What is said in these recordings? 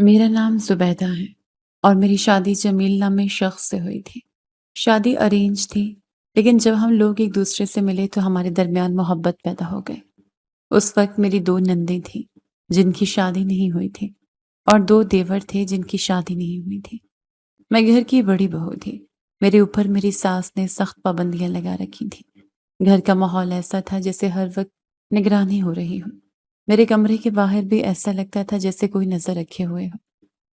میرا نام زبیدہ ہے اور میری شادی جمیل نامی شخص سے ہوئی تھی۔ شادی ارینج تھی، لیکن جب ہم لوگ ایک دوسرے سے ملے تو ہمارے درمیان محبت پیدا ہو گئی۔ اس وقت میری دو نندیں تھیں جن کی شادی نہیں ہوئی تھی، اور دو دیور تھے جن کی شادی نہیں ہوئی تھی۔ میں گھر کی بڑی بہو تھی۔ میرے اوپر میری ساس نے سخت پابندیاں لگا رکھی تھیں۔ گھر کا ماحول ایسا تھا جیسے ہر وقت نگرانی ہو رہی ہو۔ میرے کمرے کے باہر بھی ایسا لگتا تھا جیسے کوئی نظر رکھے ہوئے ہو۔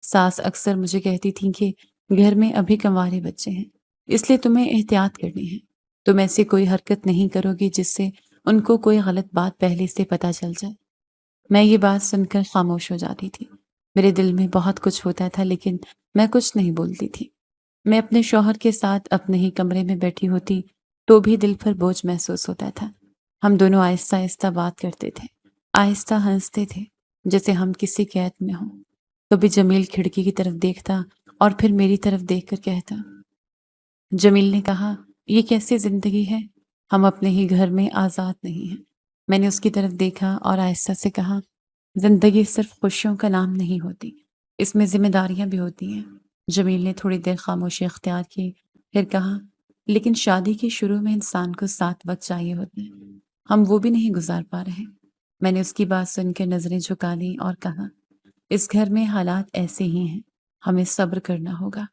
ساس اکثر مجھے کہتی تھیں کہ گھر میں ابھی کنوارے بچے ہیں، اس لیے تمہیں احتیاط کرنی ہے۔ تم ایسی کوئی حرکت نہیں کرو گی جس سے ان کو کوئی غلط بات پہلے سے پتہ چل جائے۔ میں یہ بات سن کر خاموش ہو جاتی تھی۔ میرے دل میں بہت کچھ ہوتا تھا لیکن میں کچھ نہیں بولتی تھی۔ میں اپنے شوہر کے ساتھ اپنے ہی کمرے میں بیٹھی ہوتی تو بھی دل پر بوجھ محسوس ہوتا تھا۔ ہم دونوں آہستہ آہستہ بات کرتے تھے، آہستہ ہنستے تھے جیسے ہم کسی قید میں ہوں۔ کبھی جمیل کھڑکی کی طرف دیکھتا اور پھر میری طرف دیکھ کر کہتا، جمیل نے کہا، یہ کیسی زندگی ہے؟ ہم اپنے ہی گھر میں آزاد نہیں ہیں۔ میں نے اس کی طرف دیکھا اور آہستہ سے کہا، زندگی صرف خوشیوں کا نام نہیں ہوتی، اس میں ذمہ داریاں بھی ہوتی ہیں۔ جمیل نے تھوڑی دیر خاموشی اختیار کی، پھر کہا، لیکن شادی کے شروع میں انسان کو 7 وقت چاہیے ہوتے ہیں، ہم وہ بھی نہیں گزار پا رہے۔ میں نے اس کی بات سن کے نظریں جھکا لیں اور کہا، اس گھر میں حالات ایسے ہی ہیں، ہمیں صبر کرنا ہوگا۔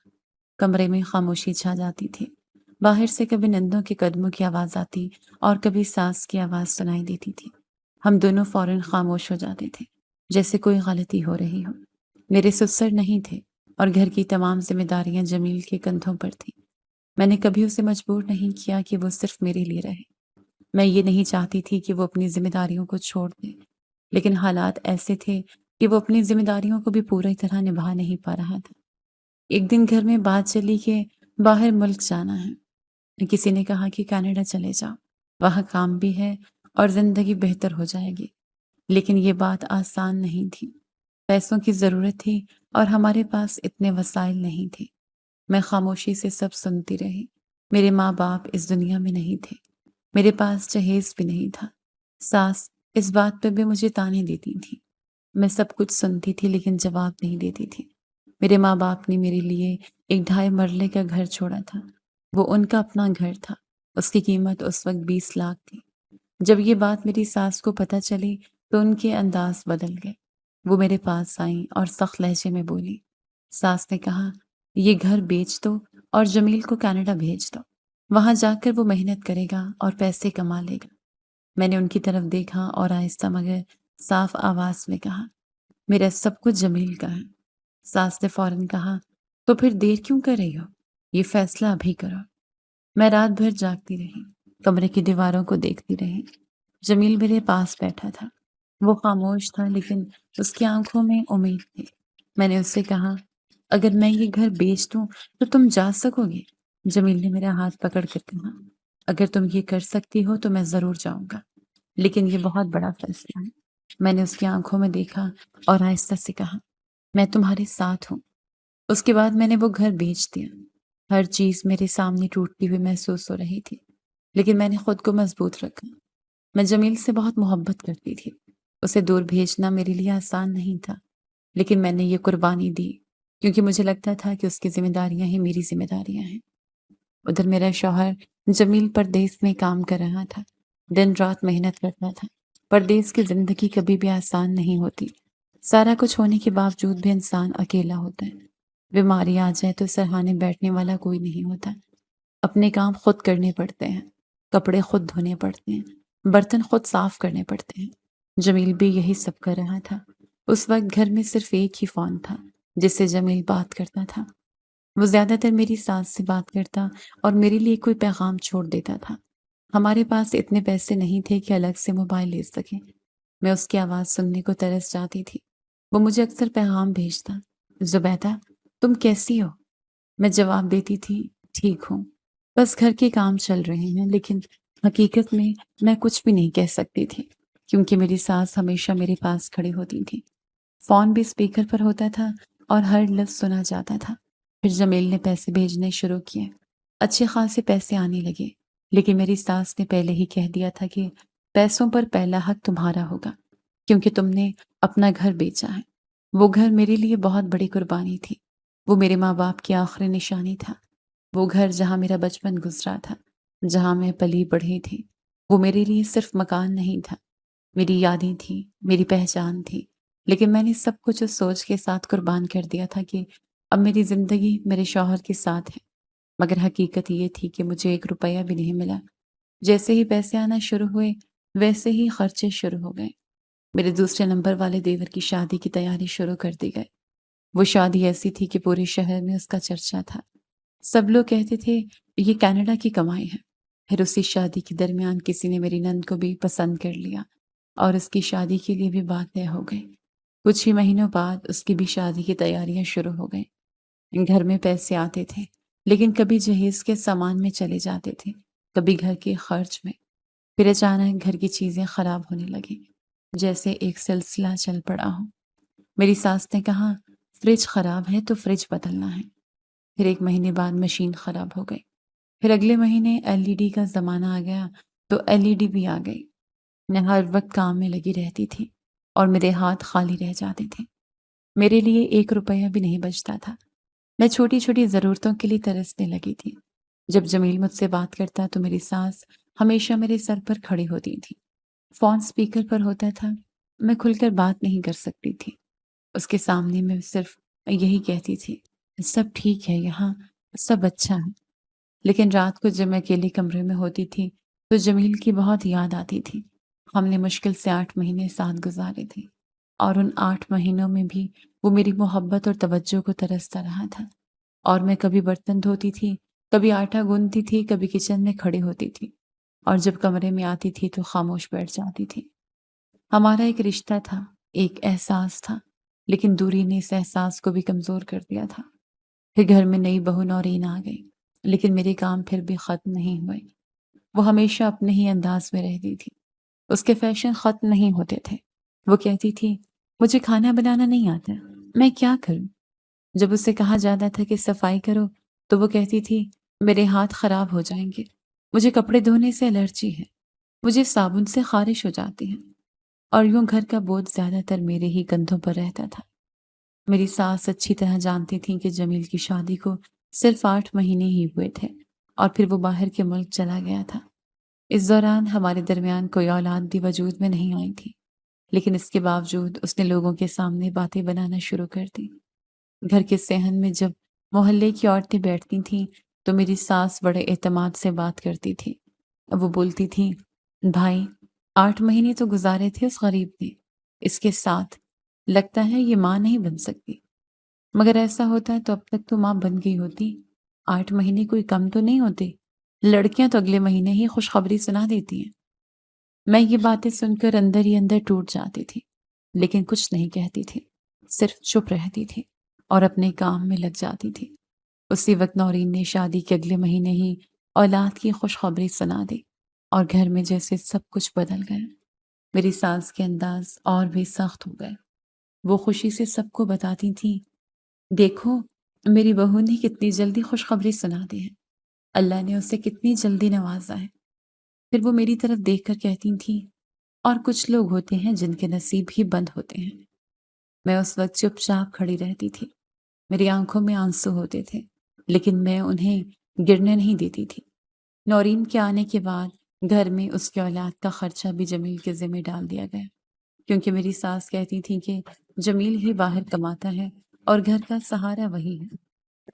کمرے میں خاموشی چھا جاتی تھی۔ باہر سے کبھی نندوں کے قدموں کی آواز آتی اور کبھی ساس کی آواز سنائی دیتی تھی۔ ہم دونوں فوراً خاموش ہو جاتے تھے، جیسے کوئی غلطی ہو رہی ہو۔ میرے سسر نہیں تھے اور گھر کی تمام ذمہ داریاں جمیل کے کندھوں پر تھیں۔ میں نے کبھی اسے مجبور نہیں کیا کہ وہ صرف میرے لیے رہے۔ میں یہ نہیں چاہتی تھی کہ وہ اپنی ذمہ داریوں کو چھوڑ دے، لیکن حالات ایسے تھے کہ وہ اپنی ذمہ داریوں کو بھی پوری طرح نبھا نہیں پا رہا تھا۔ ایک دن گھر میں بات چلی کہ باہر ملک جانا ہے۔ کسی نے کہا کہ کینیڈا چلے جاؤ، وہاں کام بھی ہے اور زندگی بہتر ہو جائے گی۔ لیکن یہ بات آسان نہیں تھی۔ پیسوں کی ضرورت تھی اور ہمارے پاس اتنے وسائل نہیں تھے۔ میں خاموشی سے سب سنتی رہی۔ میرے ماں باپ اس دنیا میں نہیں تھے، میرے پاس جہیز بھی نہیں تھا۔ ساس اس بات پہ بھی مجھے طعنے دیتی تھی۔ میں سب کچھ سنتی تھی لیکن جواب نہیں دیتی تھی۔ میرے ماں باپ نے میرے لیے ایک 2.5 مرلے کا گھر چھوڑا تھا۔ وہ ان کا اپنا گھر تھا۔ اس کی قیمت اس وقت 20 لاکھ تھی۔ جب یہ بات میری ساس کو پتہ چلی تو ان کے انداز بدل گئے۔ وہ میرے پاس آئیں اور سخت لہجے میں بولی۔ ساس نے کہا، یہ گھر بیچ دو اور جمیل کو کینیڈا بھیج دو۔ وہاں جا کر وہ محنت کرے گا اور پیسے کما لے گا۔ میں نے ان کی طرف دیکھا اور آہستہ مگر صاف آواز میں کہا، میرا سب کچھ جمیل کا ہے۔ ساس نے فوراً کہا، تو پھر دیر کیوں کر رہی ہو؟ یہ فیصلہ ابھی کرو۔ میں رات بھر جاگتی رہی، کمرے کی دیواروں کو دیکھتی رہی۔ جمیل میرے پاس بیٹھا تھا۔ وہ خاموش تھا لیکن اس کی آنکھوں میں امید تھی۔ میں نے اس سے کہا، اگر میں یہ گھر بیچ دوں تو تم جا سکو گے؟ جمیل نے میرا ہاتھ پکڑ کر کہا، اگر تم یہ کر سکتی ہو تو میں ضرور جاؤں گا، لیکن یہ بہت بڑا فیصلہ ہے۔ میں نے اس کی آنکھوں میں دیکھا اور آہستہ سے کہا، میں تمہارے ساتھ ہوں۔ اس کے بعد میں نے وہ گھر بیچ دیا۔ ہر چیز میرے سامنے ٹوٹتی ہوئی محسوس ہو رہی تھی، لیکن میں نے خود کو مضبوط رکھا۔ میں جمیل سے بہت محبت کرتی تھی۔ اسے دور بھیجنا میرے لیے آسان نہیں تھا، لیکن میں نے یہ قربانی دی کیونکہ مجھے لگتا تھا کہ اس کی ذمہ داریاں ہی میری ذمہ داریاں ہیں۔ ادھر میرا شوہر جمیل پردیس میں کام کر رہا تھا، دن رات محنت کرتا تھا۔ پردیس کی زندگی کبھی بھی آسان نہیں ہوتی۔ سارا کچھ ہونے کے باوجود بھی انسان اکیلا ہوتا ہے۔ بیماری آ جائے تو سرہانے بیٹھنے والا کوئی نہیں ہوتا۔ اپنے کام خود کرنے پڑتے ہیں، کپڑے خود دھونے پڑتے ہیں، برتن خود صاف کرنے پڑتے ہیں۔ جمیل بھی یہی سب کر رہا تھا۔ اس وقت گھر میں صرف ایک ہی فون تھا جس سے جمیل بات کرتا تھا۔ وہ زیادہ تر میری ساس سے بات کرتا اور میرے لیے کوئی پیغام چھوڑ دیتا تھا۔ ہمارے پاس اتنے پیسے نہیں تھے کہ الگ سے موبائل لے سکیں۔ میں اس کی آواز سننے کو ترس جاتی تھی۔ وہ مجھے اکثر پیغام بھیجتا، زبیدہ تم کیسی ہو؟ میں جواب دیتی تھی، ٹھیک ہوں، بس گھر کے کام چل رہے ہیں، لیکن حقیقت میں کچھ بھی نہیں کہہ سکتی تھی کیونکہ میری ساس ہمیشہ میرے پاس کھڑی ہوتی تھی۔ فون بھی اسپیکر پر ہوتا تھا اور ہر لفظ سنا جاتا تھا۔ پھر جمیل نے پیسے بھیجنے شروع کیے۔ اچھے خاصے پیسے آنے لگے، لیکن میری ساس نے پہلے ہی کہہ دیا تھا کہ پیسوں پر پہلا حق تمہارا ہوگا کیونکہ تم نے اپنا گھر بیچا ہے۔ وہ گھر میرے لیے بہت بڑی قربانی تھی۔ وہ میرے ماں باپ کی آخری نشانی تھا۔ وہ گھر جہاں میرا بچپن گزرا تھا، جہاں میں پلی بڑھی تھی، وہ میرے لیے صرف مکان نہیں تھا، میری یادیں تھیں، میری پہچان تھی۔ لیکن میں نے سب کچھ اس سوچ کے ساتھ قربان کر دیا تھا کہ اب میری زندگی میرے شوہر کے ساتھ ہے۔ مگر حقیقت یہ تھی کہ مجھے ایک روپیہ بھی نہیں ملا۔ جیسے ہی پیسے آنا شروع ہوئے، ویسے ہی خرچے شروع ہو گئے۔ میرے دوسرے نمبر والے دیور کی شادی کی تیاری شروع کر دی گئی۔ وہ شادی ایسی تھی کہ پورے شہر میں اس کا چرچا تھا۔ سب لوگ کہتے تھے یہ کینیڈا کی کمائی ہے۔ پھر اسی شادی کے درمیان کسی نے میری نند کو بھی پسند کر لیا اور اس کی شادی کے لیے بھی بات طے ہو گئی۔ کچھ ہی مہینوں بعد اس کی بھی شادی کی تیاریاں شروع ہو گئیں۔ گھر میں پیسے آتے تھے، لیکن کبھی جہیز کے سامان میں چلے جاتے تھے، کبھی گھر کے خرچ میں۔ پھر اچانک گھر کی چیزیں خراب ہونے لگیں، جیسے ایک سلسلہ چل پڑا ہو۔ میری ساس نے کہا فریج خراب ہے تو فریج بدلنا ہے۔ پھر ایک مہینے بعد مشین خراب ہو گئی۔ پھر اگلے مہینے LED کا زمانہ آ گیا تو LED بھی آ گئی۔ میں ہر وقت کام میں لگی رہتی تھی اور میرے ہاتھ خالی رہ جاتے تھے۔ میرے لیے ایک روپیہ بھی نہیں بچتا تھا۔ میں چھوٹی چھوٹی ضرورتوں کے لیے ترسنے لگی تھی۔ جب جمیل مجھ سے بات کرتا تو میری ساس ہمیشہ میرے سر پر کھڑی ہوتی تھی۔ فون سپیکر پر ہوتا تھا، میں کھل کر بات نہیں کر سکتی تھی۔ اس کے سامنے میں صرف یہی کہتی تھی سب ٹھیک ہے، یہاں سب اچھا ہے۔ لیکن رات کو جب میں اکیلے کمرے میں ہوتی تھی تو جمیل کی بہت یاد آتی تھی۔ ہم نے مشکل سے 8 مہینے ساتھ گزارے تھے اور ان 8 مہینوں میں بھی وہ میری محبت اور توجہ کو ترستا رہا تھا۔ اور میں کبھی برتن دھوتی تھی، کبھی آٹا گوندتی تھی، کبھی کچن میں کھڑی ہوتی تھی، اور جب کمرے میں آتی تھی تو خاموش بیٹھ جاتی تھی۔ ہمارا ایک رشتہ تھا، ایک احساس تھا، لیکن دوری نے اس احساس کو بھی کمزور کر دیا تھا۔ پھر گھر میں نئی بہو نورین آ گئی، لیکن میرے کام پھر بھی ختم نہیں ہوئے۔ وہ ہمیشہ اپنے ہی انداز میں رہتی تھی۔ اس کے فیشن ختم نہیں ہوتے تھے۔ وہ کہتی تھی مجھے کھانا بنانا نہیں آتا، میں کیا کروں؟ جب اس سے کہا جاتا تھا کہ صفائی کرو تو وہ کہتی تھی میرے ہاتھ خراب ہو جائیں گے، مجھے کپڑے دھونے سے الرجی ہے، مجھے صابن سے خارش ہو جاتی ہے۔ اور یوں گھر کا بوجھ زیادہ تر میرے ہی کندھوں پر رہتا تھا۔ میری ساس اچھی طرح جانتی تھیں کہ جمیل کی شادی کو صرف 8 مہینے ہی ہوئے تھے اور پھر وہ باہر کے ملک چلا گیا تھا۔ اس دوران ہمارے درمیان کوئی اولاد بھی وجود میں نہیں آئی تھی، لیکن اس کے باوجود اس نے لوگوں کے سامنے باتیں بنانا شروع کر دی۔ گھر کے صحن میں جب محلے کی عورتیں بیٹھتی تھیں تو میری ساس بڑے اعتماد سے بات کرتی تھی۔ وہ بولتی تھی بھائی 8 مہینے تو گزارے تھے اس غریب نے، اس کے ساتھ لگتا ہے یہ ماں نہیں بن سکتی، مگر ایسا ہوتا ہے تو اب تک تو ماں بن گئی ہوتی۔ 8 مہینے کوئی کم تو نہیں ہوتے، لڑکیاں تو اگلے مہینے ہی خوشخبری سنا دیتی ہیں۔ میں یہ باتیں سن کر اندر ہی اندر ٹوٹ جاتی تھی، لیکن کچھ نہیں کہتی تھی، صرف چپ رہتی تھی اور اپنے کام میں لگ جاتی تھی۔ اسی وقت نورین نے شادی کے اگلے مہینے ہی اولاد کی خوشخبری سنا دی اور گھر میں جیسے سب کچھ بدل گیا۔ میری ساس کے انداز اور بھی سخت ہو گئے۔ وہ خوشی سے سب کو بتاتی تھی دیکھو میری بہو نے کتنی جلدی خوشخبری سنا دی ہے، اللہ نے اسے کتنی جلدی نوازا ہے۔ پھر وہ میری طرف دیکھ کر کہتی تھی اور کچھ لوگ ہوتے ہیں جن کے نصیب ہی بند ہوتے ہیں۔ میں اس وقت چپ چاپ کھڑی رہتی تھی، میری آنکھوں میں آنسو ہوتے تھے، لیکن میں انہیں گرنے نہیں دیتی تھی۔ نورین کے آنے کے بعد گھر میں اس کی اولاد کا خرچہ بھی جمیل کے ذمہ ڈال دیا گیا، کیونکہ میری ساس کہتی تھی کہ جمیل ہی باہر کماتا ہے اور گھر کا سہارا وہی ہے۔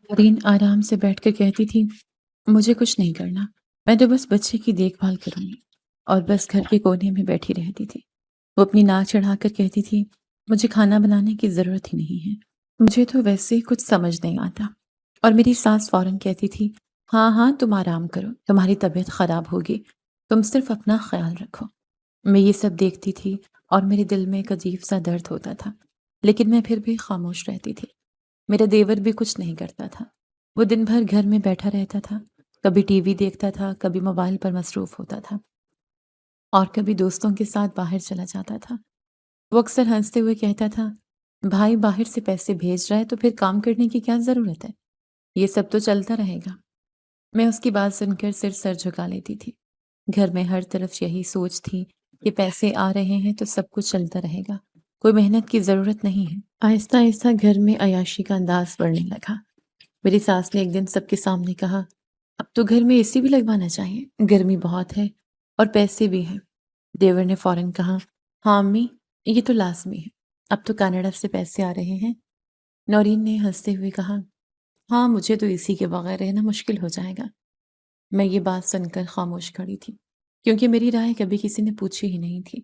نورین آرام سے بیٹھ کر کہتی تھی مجھے کچھ نہیں کرنا، میں تو بس بچے کی دیکھ بھال کروں گی، اور بس گھر کے کونے میں بیٹھی رہتی تھی۔ وہ اپنی ناک چڑھا کر کہتی تھی مجھے کھانا بنانے کی ضرورت ہی نہیں ہے، مجھے تو ویسے ہی کچھ سمجھ نہیں آتا۔ اور میری ساس فوراً کہتی تھی ہاں ہاں تم آرام کرو، تمہاری طبیعت خراب ہوگی، تم صرف اپنا خیال رکھو۔ میں یہ سب دیکھتی تھی اور میرے دل میں ایک عجیب سا درد ہوتا تھا، لیکن میں پھر بھی خاموش رہتی تھی۔ میرا دیور بھی کچھ نہیں کرتا تھا، وہ دن بھر گھر میں بیٹھا رہتا تھا، کبھی ٹی وی دیکھتا تھا، کبھی موبائل پر مصروف ہوتا تھا، اور کبھی دوستوں کے ساتھ باہر چلا جاتا تھا۔ وہ اکثر ہنستے ہوئے کہتا تھا بھائی باہر سے پیسے بھیج رہا ہے تو پھر کام کرنے کی کیا ضرورت ہے، یہ سب تو چلتا رہے گا۔ میں اس کی بات سن کر صرف سر جھکا لیتی تھی۔ گھر میں ہر طرف یہی سوچ تھی کہ پیسے آ رہے ہیں تو سب کچھ چلتا رہے گا، کوئی محنت کی ضرورت نہیں ہے۔ آہستہ آہستہ گھر میں عیاشی کا انداز بڑھنے لگا۔ میری ساس نے ایک دن سب کے سامنے کہا، اب تو گھر میں اے سی بھی لگوانا چاہیے، گرمی بہت ہے اور پیسے بھی ہیں۔ دیور نے فوراً کہا، ہاں امی، یہ تو لازمی ہے، اب تو کینیڈا سے پیسے آ رہے ہیں۔ نورین نے ہنستے ہوئے کہا، ہاں مجھے تو اسی کے بغیر رہنا مشکل ہو جائے گا۔ میں یہ بات سن کر خاموش کھڑی تھی، کیونکہ میری رائے کبھی کسی نے پوچھی ہی نہیں تھی،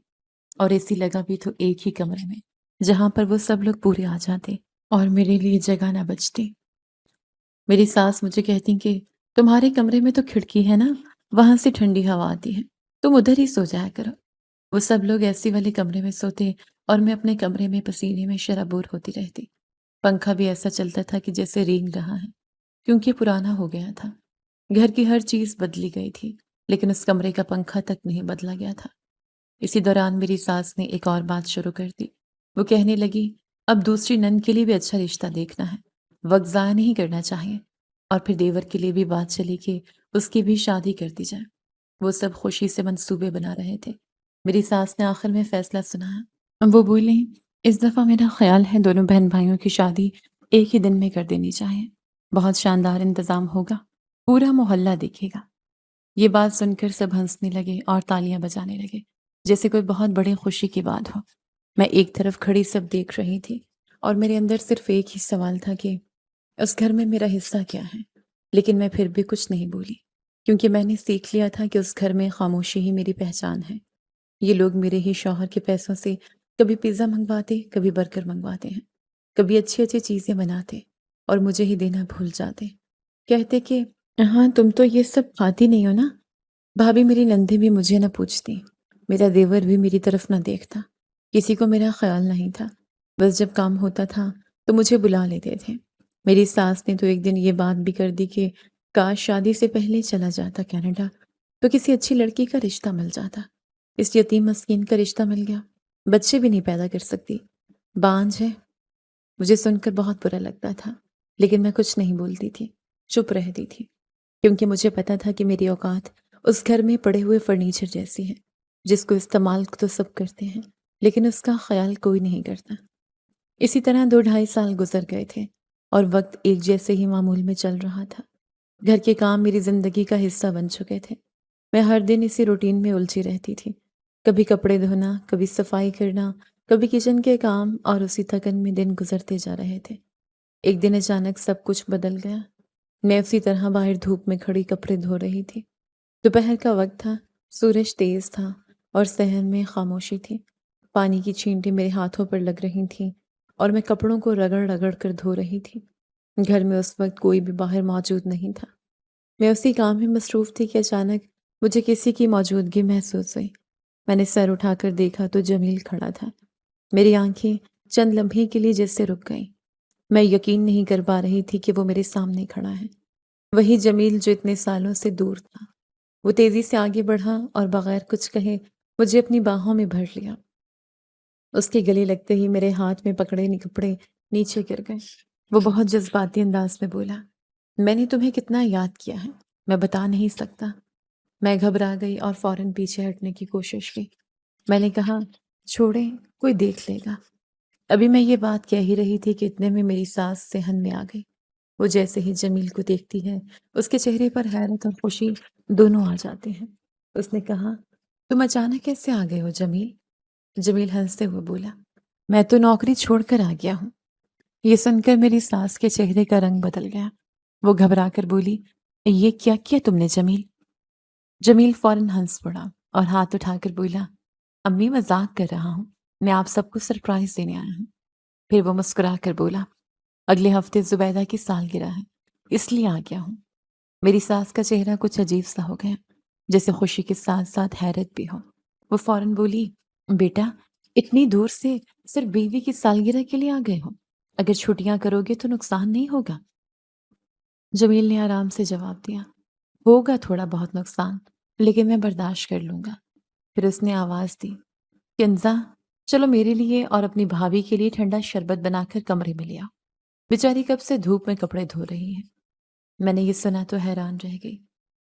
اور اے سی لگا بھی تو ایک ہی کمرے میں، جہاں پر وہ سب لوگ پورے آ جاتے اور میرے لیے جگہ نہ بچتی۔ میری ساس مجھے کہتی کہ تمہارے کمرے میں تو کھڑکی ہے نا، وہاں سے ٹھنڈی ہوا آتی ہے، تم ادھر ہی سو جایا کرو۔ وہ سب لوگ ایسی والے کمرے میں سوتے اور میں اپنے کمرے میں پسینے میں شرابور ہوتی رہتی۔ پنکھا بھی ایسا چلتا تھا کہ جیسے رینگ رہا ہے، کیونکہ پرانا ہو گیا تھا۔ گھر کی ہر چیز بدلی گئی تھی، لیکن اس کمرے کا پنکھا تک نہیں بدلا گیا تھا۔ اسی دوران میری ساس نے ایک اور بات شروع کر دی۔ وہ کہنے لگی، اب دوسری نند کے لیے بھی اچھا رشتہ دیکھنا ہے، وقت ضائع نہیں کرنا چاہیے۔ اور پھر دیور کے لیے بھی بات چلی کہ اس کی بھی شادی کر دی جائے۔ وہ سب خوشی سے منصوبے بنا رہے تھے۔ میری ساس نے آخر میں فیصلہ سنایا۔ وہ بولیں، اس دفعہ میرا خیال ہے دونوں بہن بھائیوں کی شادی ایک ہی دن میں کر دینی چاہیے، بہت شاندار انتظام ہوگا، پورا محلہ دیکھے گا۔ یہ بات سن کر سب ہنسنے لگے اور تالیاں بجانے لگے، جیسے کوئی بہت بڑی خوشی کی بات ہو۔ میں ایک طرف کھڑی سب دیکھ رہی تھی، اور میرے اندر صرف ایک ہی سوال تھا کہ اس گھر میں میرا حصہ کیا ہے۔ لیکن میں پھر بھی کچھ نہیں بولی، کیونکہ میں نے سیکھ لیا تھا کہ اس گھر میں خاموشی ہی میری پہچان ہے۔ یہ لوگ میرے ہی شوہر کے پیسوں سے کبھی پیزا منگواتے، کبھی برگر منگواتے ہیں، کبھی اچھی اچھی چیزیں بناتے اور مجھے ہی دینا بھول جاتے۔ کہتے کہ ہاں تم تو یہ سب کھاتی نہیں ہو نا۔ بھابھی میری نندیں بھی مجھے نہ پوچھتی، میرا دیور بھی میری طرف نہ دیکھتا، کسی کو میرا خیال نہیں تھا۔ بس جب کام ہوتا تھا تو مجھے بلا لیتے تھے۔ میری ساس نے تو ایک دن یہ بات بھی کر دی کہ کاش شادی سے پہلے چلا جاتا کینیڈا تو کسی اچھی لڑکی کا رشتہ مل جاتا۔ اس یتیم مسکین کا رشتہ مل گیا، بچے بھی نہیں پیدا کر سکتی، بانجھ ہے۔ مجھے سن کر بہت برا لگتا تھا، لیکن میں کچھ نہیں بولتی تھی، چپ رہتی تھی، کیونکہ مجھے پتا تھا کہ میری اوقات اس گھر میں پڑے ہوئے فرنیچر جیسی ہے، جس کو استعمال تو سب کرتے ہیں لیکن اس کا خیال کوئی نہیں کرتا۔ اسی طرح 2 ڈھائی سال گزر گئے تھے اور وقت ایک جیسے ہی معمول میں چل رہا تھا۔ گھر کے کام میری زندگی کا حصہ بن چکے تھے۔ میں ہر دن اسی روٹین میں الجھی رہتی تھی، کبھی کپڑے دھونا، کبھی صفائی کرنا، کبھی کچن کے کام، اور اسی تھکن میں دن گزرتے جا رہے تھے۔ ایک دن اچانک سب کچھ بدل گیا۔ میں اسی طرح باہر دھوپ میں کھڑی کپڑے دھو رہی تھی۔ دوپہر کا وقت تھا، سورج تیز تھا اور صحن میں خاموشی تھی۔ پانی کی چھینٹیں میرے ہاتھوں پر لگ رہی تھیں اور میں کپڑوں کو رگڑ رگڑ کر دھو رہی تھی۔ گھر میں اس وقت کوئی بھی باہر موجود نہیں تھا۔ میں اسی کام میں مصروف تھی کہ اچانک مجھے کسی کی موجودگی محسوس ہوئی۔ میں نے سر اٹھا کر دیکھا تو جمیل کھڑا تھا۔ میری آنکھیں چند لمحے کے لیے جیسے رک گئیں۔ میں یقین نہیں کر پا رہی تھی کہ وہ میرے سامنے کھڑا ہے، وہی جمیل جو اتنے سالوں سے دور تھا۔ وہ تیزی سے آگے بڑھا اور بغیر کچھ کہے مجھے اپنی باہوں میں بھر لیا۔ اس کے گلے لگتے ہی میرے ہاتھ میں پکڑے کپڑے نیچے گر گئے۔ وہ بہت جذباتی انداز میں بولا، میں نے تمہیں کتنا یاد کیا ہے، میں بتا نہیں سکتا۔ میں گھبرا گئی اور فوراً پیچھے ہٹنے کی کوشش کی۔ میں نے کہا، چھوڑیں، کوئی دیکھ لے گا۔ ابھی میں یہ بات کہہ ہی رہی تھی کہ اتنے میں میری ساس صحن میں آ گئی۔ وہ جیسے ہی جمیل کو دیکھتی ہے، اس کے چہرے پر حیرت اور خوشی دونوں آ جاتے ہیں۔ اس نے کہا، تم اچانک کیسے آ گئے ہو جمیل؟ جمیل ہنستے ہوئے بولا، میں تو نوکری چھوڑ کر آ گیا ہوں۔ یہ سن کر میری ساس کے چہرے کا رنگ بدل گیا۔ وہ گھبرا کر بولی، یہ کیا کیا تم نے جمیل؟ جمیل فوراً ہنس پڑا اور ہاتھ اٹھا کر بولا، امی مذاق کر رہا ہوں، میں آپ سب کو سرپرائز دینے آیا ہوں۔ پھر وہ مسکرا کر بولا، اگلے ہفتے زبیدہ کی سالگرہ ہے، اس لیے آ گیا ہوں۔ میری ساس کا چہرہ کچھ عجیب سا ہو گیا، جیسے خوشی کے ساتھ ساتھ حیرت بھی ہو۔ وہ فوراً بولی، بیٹا اتنی دور سے صرف بیوی کی سالگرہ کے لیے آ گئے ہو؟ اگر چھٹیاں کرو گے تو نقصان نہیں ہوگا؟ جمیل نے آرام سے جواب دیا، ہوگا تھوڑا بہت نقصان، لیکن میں برداشت کر لوں گا۔ پھر اس نے آواز دی، کنزا چلو میرے لیے اور اپنی بھابھی کے لیے ٹھنڈا شربت بنا کر کمرے میں لیا، بیچاری کب سے دھوپ میں کپڑے دھو رہی ہے۔ میں نے یہ سنا تو حیران رہ گئی،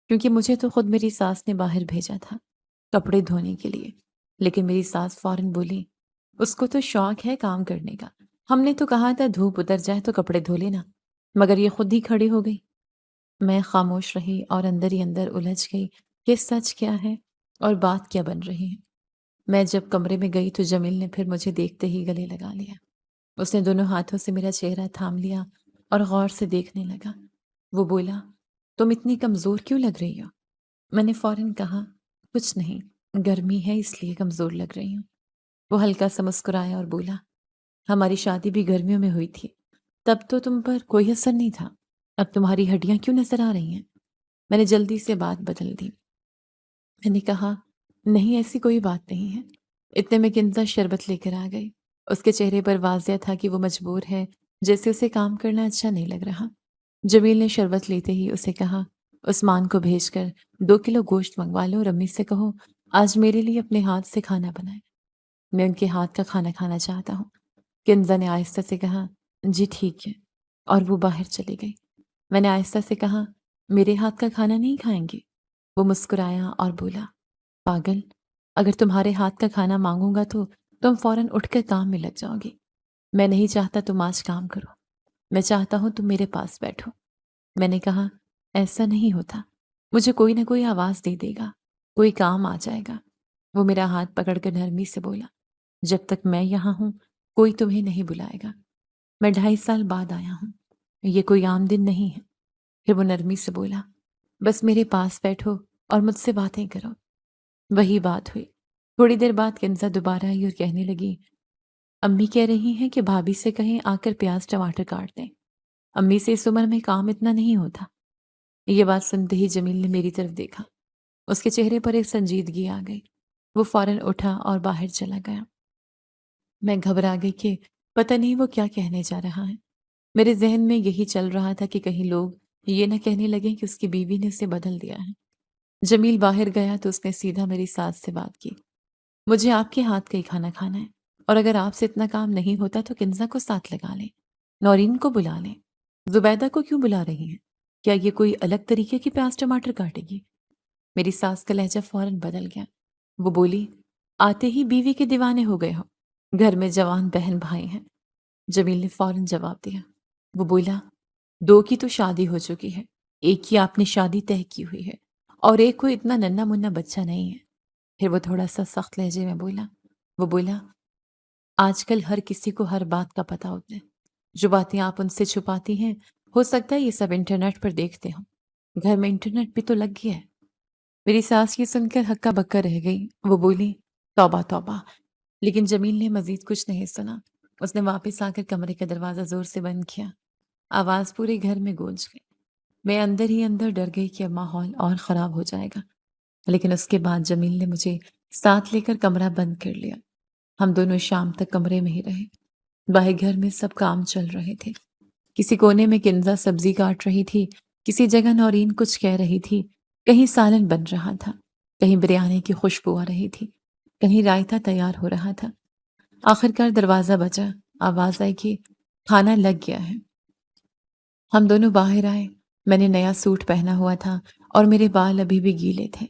کیونکہ مجھے تو خود میری ساس نے باہر بھیجا تھا کپڑے دھونے کے لیے، لیکن میری ساس فوراً بولی، اس کو تو شوق ہے کام کرنے کا، ہم نے تو کہا تھا دھوپ اتر جائے تو کپڑے دھو لینا، مگر یہ خود ہی کھڑی ہو گئی۔ میں خاموش رہی اور اندر ہی اندر الجھ گئی کہ سچ کیا ہے اور بات کیا بن رہی ہے۔ میں جب کمرے میں گئی تو جمیل نے پھر مجھے دیکھتے ہی گلے لگا لیا۔ اس نے دونوں ہاتھوں سے میرا چہرہ تھام لیا اور غور سے دیکھنے لگا۔ وہ بولا، تم اتنی کمزور کیوں لگ رہی ہو؟ میں نے فوراً کہا، کچھ نہیں، گرمی ہے اس لیے کمزور لگ رہی ہوں۔ وہ ہلکا سا مسکرایا اور بولا، ہماری شادی بھی گرمیوں میں ہوئی تھی، تب تو تم پر کوئی اثر نہیں تھا، اب تمہاری ہڈیاں کیوں نظر آ رہی ہیں؟ میں نے جلدی سے بات بدل دی۔ میں نے کہا، نہیں ایسی کوئی بات نہیں ہے۔ اتنے میں کنزا شربت لے کر آ گئی۔ اس کے چہرے پر واضح تھا کہ وہ مجبور ہے، جیسے اسے کام کرنا اچھا نہیں لگ رہا۔ جمیل نے شربت لیتے ہی اسے کہا، عثمان کو بھیج کر 2 کلو گوشت منگوا لو اور امی سے کہو آج میرے لیے اپنے ہاتھ سے کھانا بنائے، میں ان کے ہاتھ کا کھانا کھانا چاہتا ہوں۔ کنزا نے آہستہ سے کہا، جی ٹھیک ہے، اور وہ باہر چلی گئی۔ میں نے آہستہ سے کہا، میرے ہاتھ کا کھانا نہیں کھائیں گے؟ وہ مسکرایا اور بولا، پاگل، اگر تمہارے ہاتھ کا کھانا مانگوں گا تو تم فوراً اٹھ کر کام میں لگ جاؤ گی۔ میں نہیں چاہتا تم آج کام کرو، میں چاہتا ہوں تم میرے پاس بیٹھو۔ میں نے کہا، ایسا نہیں ہوتا، مجھے کوئی نہ کوئی آواز دے دے گا، کوئی کام آ جائے گا۔ وہ میرا ہاتھ پکڑ کر نرمی سے بولا، جب تک میں یہاں ہوں کوئی تمہیں نہیں بلائے گا، میں 2.5 سال بعد آیا ہوں، یہ کوئی عام دن نہیں ہے۔ پھر وہ نرمی سے بولا، بس میرے پاس بیٹھو اور مجھ سے باتیں کرو۔ وہی بات ہوئی۔ تھوڑی دیر بعد کنزا دوبارہ آئی اور کہنے لگی، امی کہہ رہی ہیں کہ بھابھی سے کہیں آ کر پیاز ٹماٹر کاٹ دیں، امی سے اس عمر میں کام اتنا نہیں ہوتا۔ یہ بات سنتے ہی جمیل نے میری طرف دیکھا، اس کے چہرے پر ایک سنجیدگی آ گئی۔ وہ فوراً اٹھا اور باہر چلا گیا۔ میں گھبرا گئی کہ پتہ نہیں وہ کیا کہنے جا رہا ہے۔ میرے ذہن میں یہی چل رہا تھا کہ کہیں لوگ یہ نہ کہنے لگیں کہ اس کی بیوی نے اسے بدل دیا ہے۔ جمیل باہر گیا تو اس نے سیدھا میری ساس سے بات کی، مجھے آپ کے ہاتھ کا ہی کھانا کھانا ہے، اور اگر آپ سے اتنا کام نہیں ہوتا تو کنزا کو ساتھ لگا لیں، نورین کو بلا لیں۔ زبیدہ کو کیوں بلا رہی ہیں؟ کیا یہ کوئی الگ طریقے کی پیاز ٹماٹر کاٹے گی؟ میری ساس کا لہجہ فوراً بدل گیا۔ وہ بولی، آتے ہی بیوی کے دیوانے ہو گئے ہو، گھر میں جوان بہن بھائی ہیں۔ جمیل نے فوراً جواب دیا۔ وہ بولا، 2 کی تو شادی ہو چکی ہے، ایک کی آپ نے شادی طے کی ہوئی ہے، اور ایک کوئی اتنا ننھا منا بچہ نہیں ہے۔ پھر وہ تھوڑا سا سخت لہجے میں بولا، وہ بولا، آج کل ہر کسی کو ہر بات کا پتہ ہوتا ہے، جو باتیں آپ ان سے چھپاتی ہیں ہو سکتا ہے یہ سب انٹرنیٹ پر دیکھتے ہوں، گھر میں انٹرنیٹ بھی تو لگ گیا ہے۔ میری ساس یہ سن کر ہکا بکا رہ گئی۔ وہ بولی، توبہ توبہ، لیکن جمیل نے مزید کچھ نہیں سنا۔ اس نے واپس آ کر کمرے کا دروازہ زور سے بند کیا۔ آواز پورے گھر میں گونج گئی۔ میں اندر ہی اندر ڈر گئی کہ اب ماحول اور خراب ہو جائے گا، لیکن اس کے بعد جمیل نے مجھے ساتھ لے کر کمرہ بند کر لیا۔ ہم دونوں شام تک کمرے میں ہی رہے۔ باہر گھر میں سب کام چل رہے تھے۔ کسی کونے میں کنزا سبزی کاٹ رہی تھی، کسی جگہ نورین کچھ کہہ رہی تھی، کہیں سالن بن رہا تھا، کہیں بریانی کی خوشبو آ رہی تھی، کہیں رائتا تیار ہو رہا تھا۔ آخرکار دروازہ بجا، آواز آئی کہ کھانا لگ گیا ہے۔ ہم دونوں باہر آئے۔ میں نے نیا سوٹ پہنا ہوا تھا اور میرے بال ابھی بھی گیلے تھے۔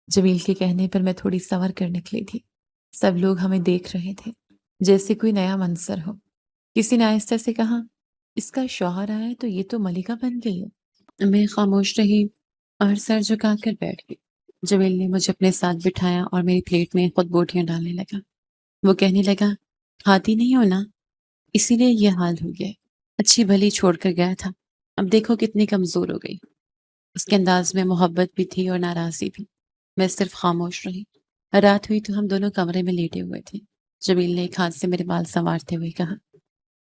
جمیل کے کہنے پر میں تھوڑی سنور کر نکلی تھی۔ سب لوگ ہمیں دیکھ رہے تھے، جیسے کوئی نیا منظر ہو۔ کسی نے آہستہ سے کہا، اس کا شوہر آیا تو یہ تو ملکہ بن گئی ہے۔ میں خاموش رہی اور سر جھکا کر بیٹھ گئی۔ جمیل نے مجھے اپنے ساتھ بٹھایا اور میری پلیٹ میں خود بوٹیاں ڈالنے لگا۔ وہ کہنے لگا، کھاتی نہیں ہو نا، اسی لیے یہ حال ہو گیا۔ اچھی بھلی چھوڑ کر گیا تھا، اب دیکھو کتنی کمزور ہو گئی۔ اس کے انداز میں محبت بھی تھی اور ناراضی بھی۔ میں صرف خاموش رہی۔ رات ہوئی تو ہم دونوں کمرے میں لیٹے ہوئے تھے۔ جمیل نے ایک ہاتھ سے میرے بال سنوارتے ہوئے کہا،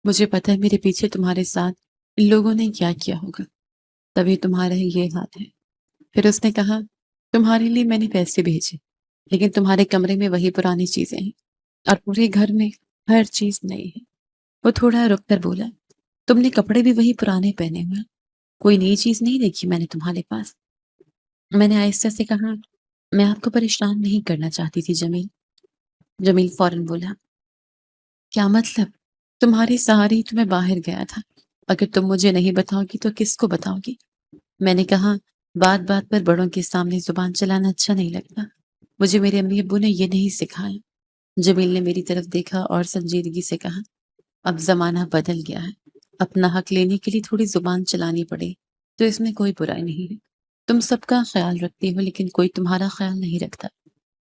مجھے پتہ ہے میرے پیچھے تمہارے ساتھ ان لوگوں نے کیا کیا ہوگا، تبھی تمہارا یہ حال ہے۔ پھر اس نے کہا، تمہارے لیے میں نے پیسے بھیجے، لیکن تمہارے کمرے میں وہی پرانی چیزیں ہیں اور پورے گھر میں ہر چیز نئی ہے۔ وہ تھوڑا رک کر بولا، تم نے کپڑے بھی وہی پرانے پہنے ہوئے، کوئی نئی چیز نہیں دیکھی میں نے تمہارے پاس۔ میں نے آہستہ سے کہا، میں آپ کو پریشان نہیں کرنا چاہتی تھی جمیل۔ جمیل فوراً بولا، کیا مطلب؟ تمہارے سہارے ہی تو میں باہر گیا تھا، اگر تم مجھے نہیں بتاؤ گی تو کس کو بتاؤ گی؟ میں نے کہا، بات بات پر بڑوں کے سامنے زبان چلانا اچھا نہیں لگتا، مجھے میرے امی ابو نے یہ نہیں سکھایا۔ جمیل نے میری طرف دیکھا اور سنجیدگی سے کہا، اب زمانہ بدل گیا ہے، اپنا حق لینے کے لیے تھوڑی زبان چلانی پڑے تو اس میں کوئی برائی نہیں ہے۔ تم سب کا خیال رکھتی ہو لیکن کوئی تمہارا خیال نہیں رکھتا۔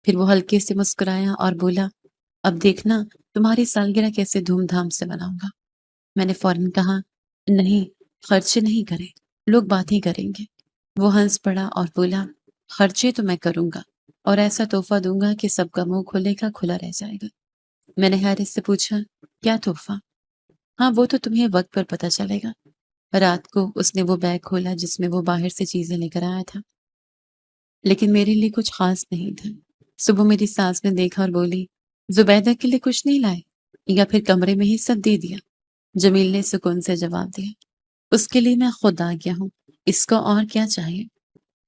پھر وہ ہلکے سے مسکرایا اور بولا، اب دیکھنا تمہاری سالگرہ کیسے دھوم دھام سے مناؤں گا۔ میں نے فوراً کہا، نہیں، خرچے نہیں کرے، لوگ باتیں کریں گے۔ وہ ہنس پڑا اور بولا، خرچے تو میں کروں گا اور ایسا تحفہ دوں گا کہ سب کا منہ کھلے کا کھلا رہ جائے گا۔ میں نے حیرت سے پوچھا، کیا تحفہ؟ ہاں وہ تو تمہیں وقت پر پتہ چلے گا۔ رات کو اس نے وہ بیگ کھولا جس میں وہ باہر سے چیزیں لے کر آیا تھا، لیکن میرے لیے کچھ خاص نہیں تھا۔ صبح میری ساس نے دیکھا اور بولی، زبیدہ کے لیے کچھ نہیں لائے یا پھر کمرے میں ہی سب دے دیا؟ جمیل نے سکون سے جواب دیا، اس کے لیے میں خود آ گیا ہوں، اس کو اور کیا چاہیے؟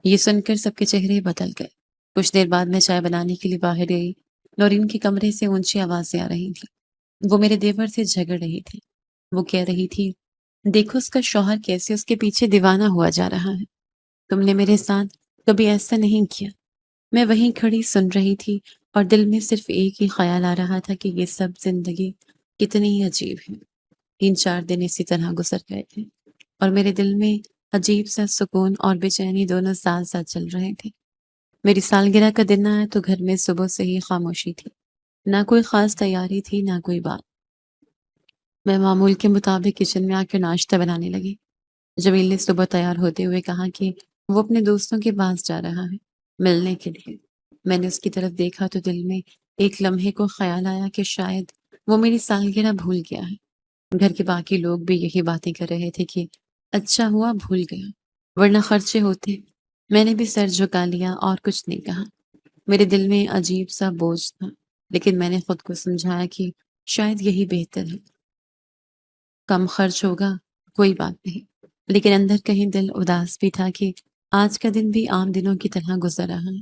یہ سن کر سب کے چہرے بدل گئے۔ کچھ دیر بعد میں چائے بنانے کے لیے باہر گئی۔ نورین کے کمرے سے اونچی آوازیں آ رہی تھیں۔ وہ میرے دیور سے جھگڑ رہی تھی۔ وہ کہہ رہی تھی، دیکھو اس کا شوہر کیسے اس کے پیچھے دیوانہ ہوا جا رہا ہے۔ تم نے میرے ساتھ کبھی ایسا نہیں کیا۔ میں وہیں کھڑی سن رہی تھی اور دل میں صرف ایک ہی خیال آ رہا تھا کہ یہ سب زندگی کتنی ہی عجیب ہے۔ 3-4 دن اسی طرح گزر گئے تھے اور میرے دل میں عجیب سا سکون اور بے چینی دونوں ساتھ ساتھ چل رہے تھے۔ میری سالگرہ کا دن آیا تو گھر میں صبح سے ہی خاموشی تھی۔ نہ کوئی خاص تیاری تھی، نہ کوئی بات۔ میں معمول کے مطابق کچن میں آ کے ناشتہ بنانے لگی۔ جمیل نے صبح تیار ہوتے ہوئے کہا کہ وہ اپنے دوستوں کے پاس جا رہا ہے ملنے کے لیے۔ میں نے اس کی طرف دیکھا تو دل میں ایک لمحے کو خیال آیا کہ شاید وہ میری سالگرہ بھول گیا ہے۔ گھر کے باقی لوگ بھی یہی باتیں کر رہے تھے کہ اچھا ہوا بھول گیا، ورنہ خرچے ہوتے۔ میں نے بھی سر جھکا لیا اور کچھ نہیں کہا۔ میرے دل میں عجیب سا بوجھ تھا، لیکن میں نے خود کو سمجھایا کہ شاید یہی بہتر ہے۔ کم خرچ ہوگا، کوئی بات نہیں، لیکن اندر کہیں دل اداس بھی تھا کہ آج کا دن بھی عام دنوں کی طرح گزر رہا ہے۔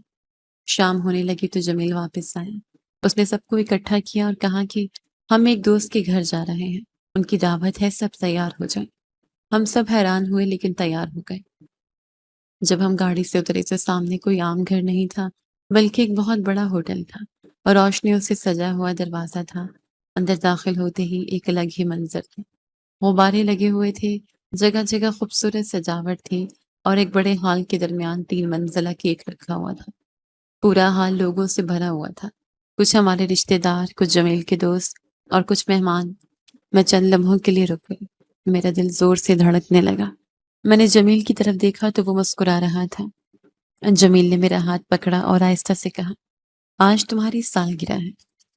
شام ہونے لگی تو جمیل واپس آیا۔ اس نے سب کو اکٹھا کیا اور کہا کہ ہم ایک دوست کے گھر جا رہے ہیں، ان کی دعوت ہے، سب تیار ہو جائیں۔ ہم سب حیران ہوئے لیکن تیار ہو گئے۔ جب ہم گاڑی سے اترے تو سامنے کوئی عام گھر نہیں تھا، بلکہ ایک بہت بڑا ہوٹل تھا اور روشنیوں سے سجا ہوا دروازہ تھا۔ اندر داخل ہوتے ہی ایک الگ ہی منظر تھا۔ غبارے لگے ہوئے تھے، جگہ جگہ خوبصورت سجاوٹ تھی اور ایک بڑے ہال کے درمیان 3 منزلہ کیک رکھا ہوا تھا۔ پورا ہال لوگوں سے بھرا ہوا تھا، کچھ ہمارے رشتہ دار، کچھ جمیل کے دوست اور کچھ مہمان۔ میں چند لمحوں کے لیے رک گئی، میرا دل زور سے دھڑکنے لگا۔ میں نے جمیل کی طرف دیکھا تو وہ مسکرا رہا تھا۔ جمیل نے میرا ہاتھ پکڑا اور آہستہ سے کہا، آج تمہاری سالگرہ ہے۔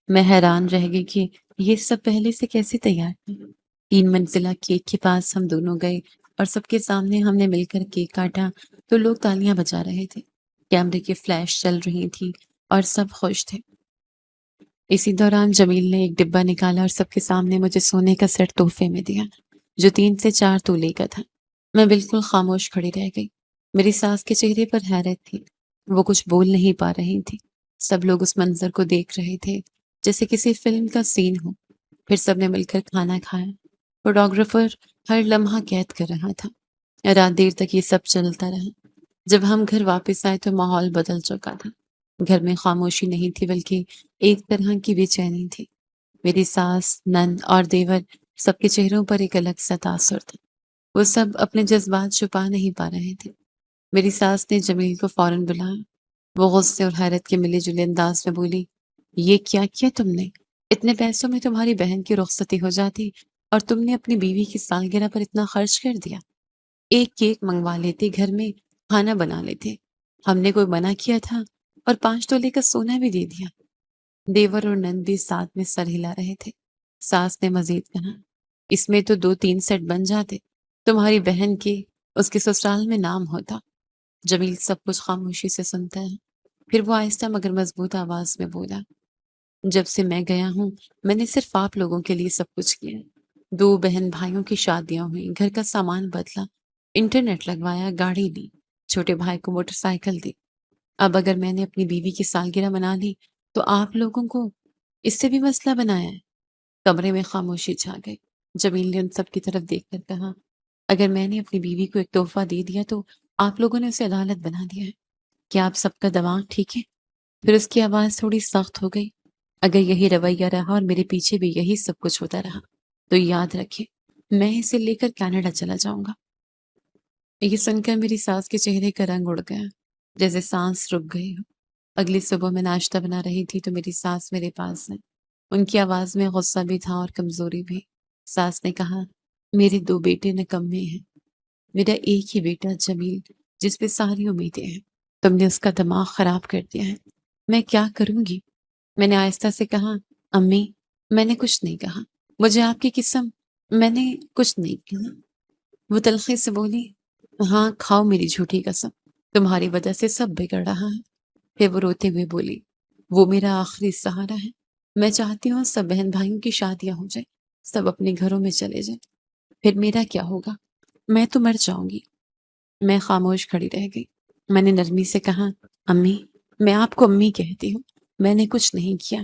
میں حیران رہ گئی کہ یہ سب پہلے سے کیسے تیار ہے۔ 3 منزلہ کیک کے پاس ہم دونوں گئے اور سب کے سامنے ہم نے مل کر کیک کاٹا تو لوگ تالیاں بجا رہے تھے، کیمرے کی فلیش چل رہی تھی اور سب خوش تھے۔ اسی دوران جمیل نے ایک ڈبہ نکالا اور سب کے سامنے مجھے سونے کا سیٹ تحفے میں دیا، جو 3 سے 4 تولے کا تھا۔ میں بالکل خاموش کھڑی رہ گئی۔ میری ساس کے چہرے پر حیرت تھی، وہ کچھ بول نہیں پا رہی تھی۔ سب لوگ اس منظر کو دیکھ رہے تھے جیسے کسی فلم کا سین ہو۔ پھر سب نے مل کر کھانا کھایا۔ فوٹوگرافر ہر لمحہ قید کر رہا تھا۔ رات دیر تک یہ سب چلتا رہا۔ جب ہم گھر واپس آئے تو ماحول بدل چکا تھا۔ گھر میں خاموشی نہیں تھی بلکہ ایک طرح کی بے چینی تھی۔ میری ساس، نند اور دیور، سب کے چہروں پر ایک الگ سا تاثر تھا۔ وہ سب اپنے جذبات چھپا نہیں پا رہے تھے۔ میری ساس نے جمیل کو فوراً بلایا۔ وہ غصے اور حیرت کے ملے جلے انداز میں بولی، یہ کیا کیا تم نے؟ اتنے پیسوں میں تمہاری بہن کی رخصتی ہو جاتی اور تم نے اپنی بیوی کی سالگرہ پر اتنا خرچ کر دیا۔ ایک کیک منگوا لیتے، گھر میں کھانا بنا لیتے، ہم نے کوئی منع کیا تھا؟ اور 5 تولے کا سونا بھی دے دیا۔ دیور اور نند بھی ساتھ میں سر ہلا رہے تھے۔ ساس نے مزید کہا، اس میں تو 2-3 سیٹ بن جاتے، تمہاری بہن کے، اس کے سسرال میں نام ہوتا۔ جمیل سب کچھ خاموشی سے سنتا ہے، پھر وہ آہستہ مگر مضبوط آواز میں بولا، جب سے میں گیا ہوں میں نے صرف آپ لوگوں کے لیے سب کچھ کیا۔ 2 بہن بھائیوں کی شادیاں ہوئیں، گھر کا سامان بدلا، انٹرنیٹ لگوایا، گاڑی لی، چھوٹے بھائی کو موٹر سائیکل دی۔ اب اگر میں نے اپنی بیوی کی سالگرہ منا لی تو آپ لوگوں کو اس سے بھی مسئلہ بنایا ہے۔ کمرے میں خاموشی چھا گئی۔ جمیل نے ان سب کی طرف دیکھ کر کہا، اگر میں نے اپنی بیوی کو ایک تحفہ دے دیا تو آپ لوگوں نے اسے عدالت بنا دیا ہے۔ کیا آپ سب کا دماغ ٹھیک ہے؟ پھر اس کی آواز تھوڑی سخت ہو گئی۔ اگر یہی رویہ رہا اور میرے پیچھے بھی یہی سب کچھ ہوتا رہا تو یاد رکھیے میں اسے لے کر کینیڈا چلا جاؤں گا۔ یہ سن کر میری ساس کے چہرے کا رنگ اڑ گیا، جیسے سانس رک گئی ہو۔ اگلی صبح میں ناشتہ بنا رہی تھی تو میری ساس میرے پاس ہے۔ ان کی آواز میں غصہ بھی تھا اور کمزوری بھی۔ ساس نے کہا، میرے 2 بیٹے نکمے ہیں، میرا ایک ہی بیٹا جمیل جس پہ ساری امیدیں ہیں، تم نے اس کا دماغ خراب کر دیا ہے، میں کیا کروں گی؟ میں نے آہستہ سے کہا، امی میں نے کچھ نہیں کہا، مجھے آپ کی قسم میں نے کچھ نہیں کہا۔ وہ تلخی سے بولی، ہاں کھاؤ میری جھوٹی قسم، تمہاری وجہ سے سب بگڑ رہا ہے۔ پھر وہ روتے ہوئے بولی، وہ میرا آخری سہارا ہے، میں چاہتی ہوں سب بہن بھائیوں کی شادیاں ہو جائیں، سب اپنے گھروں میں چلے جائیں، پھر میرا کیا ہوگا؟ میں تو مر جاؤں گی۔ میں خاموش کھڑی رہ گئی۔ میں نے نرمی سے کہا، امی میں آپ کو امی کہتی ہوں، میں نے کچھ نہیں کیا۔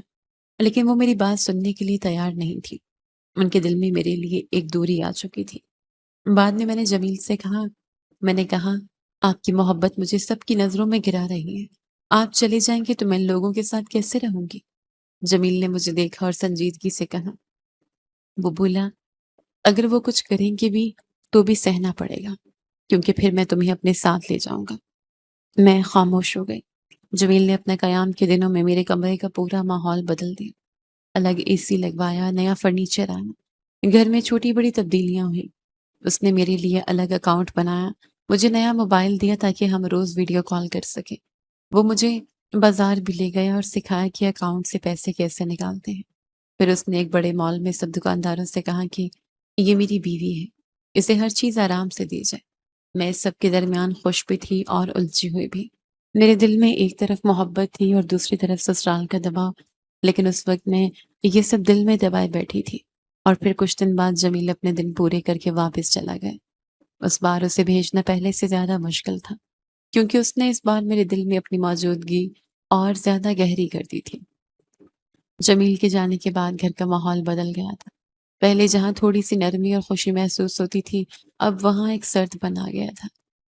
لیکن وہ میری بات سننے کے لیے تیار نہیں تھی۔ ان کے دل میں میرے لیے ایک دوری آ چکی تھی۔ بعد میں نے جمیل سے کہا، میں نے کہا آپ کی محبت مجھے سب کی نظروں میں گرا رہی ہے، آپ چلے جائیں گے تو میں ان لوگوں کے ساتھ کیسے رہوں گی؟ جمیل نے مجھے دیکھا اور سنجیدگی سے کہا، وہ بولا اگر وہ کچھ کریں گے بھی تو بھی سہنا پڑے گا، کیونکہ پھر میں تمہیں اپنے ساتھ لے جاؤں گا۔ میں خاموش ہو گئی۔ جمیل نے اپنے قیام کے دنوں میں میرے کمرے کا پورا ماحول بدل دیا۔ الگ اے سی لگوایا، نیا فرنیچر آیا، گھر میں چھوٹی بڑی تبدیلیاں ہوئی۔ اس نے میرے لیے الگ اکاؤنٹ بنایا، مجھے نیا موبائل دیا تاکہ ہم روز ویڈیو کال کر سکیں۔ وہ مجھے بازار بھی لے گیا اور سکھایا کہ اکاؤنٹ سے پیسے کیسے نکالتے ہیں۔ پھر اس نے ایک بڑے مال میں سب دکانداروں سے کہا کہ یہ میری بیوی ہے، اسے ہر چیز آرام سے دی جائے۔ میں اس سب کے درمیان خوش بھی تھی اور الجھی ہوئی بھی۔ میرے دل میں ایک طرف محبت تھی اور دوسری طرف سسرال کا دباؤ، لیکن اس وقت میں یہ سب دل میں دبائے بیٹھی تھی۔ اور پھر کچھ دن بعد جمیل اپنے دن پورے کر کے واپس چلا گیا۔ اس بار اسے بھیجنا پہلے سے زیادہ مشکل تھا، کیونکہ اس نے اس بار میرے دل میں اپنی موجودگی اور زیادہ گہری کر دی تھی۔ جمیل کے جانے کے بعد گھر کا ماحول بدل گیا تھا۔ پہلے جہاں تھوڑی سی نرمی اور خوشی محسوس ہوتی تھی، اب وہاں ایک سرد بن آ گیا تھا۔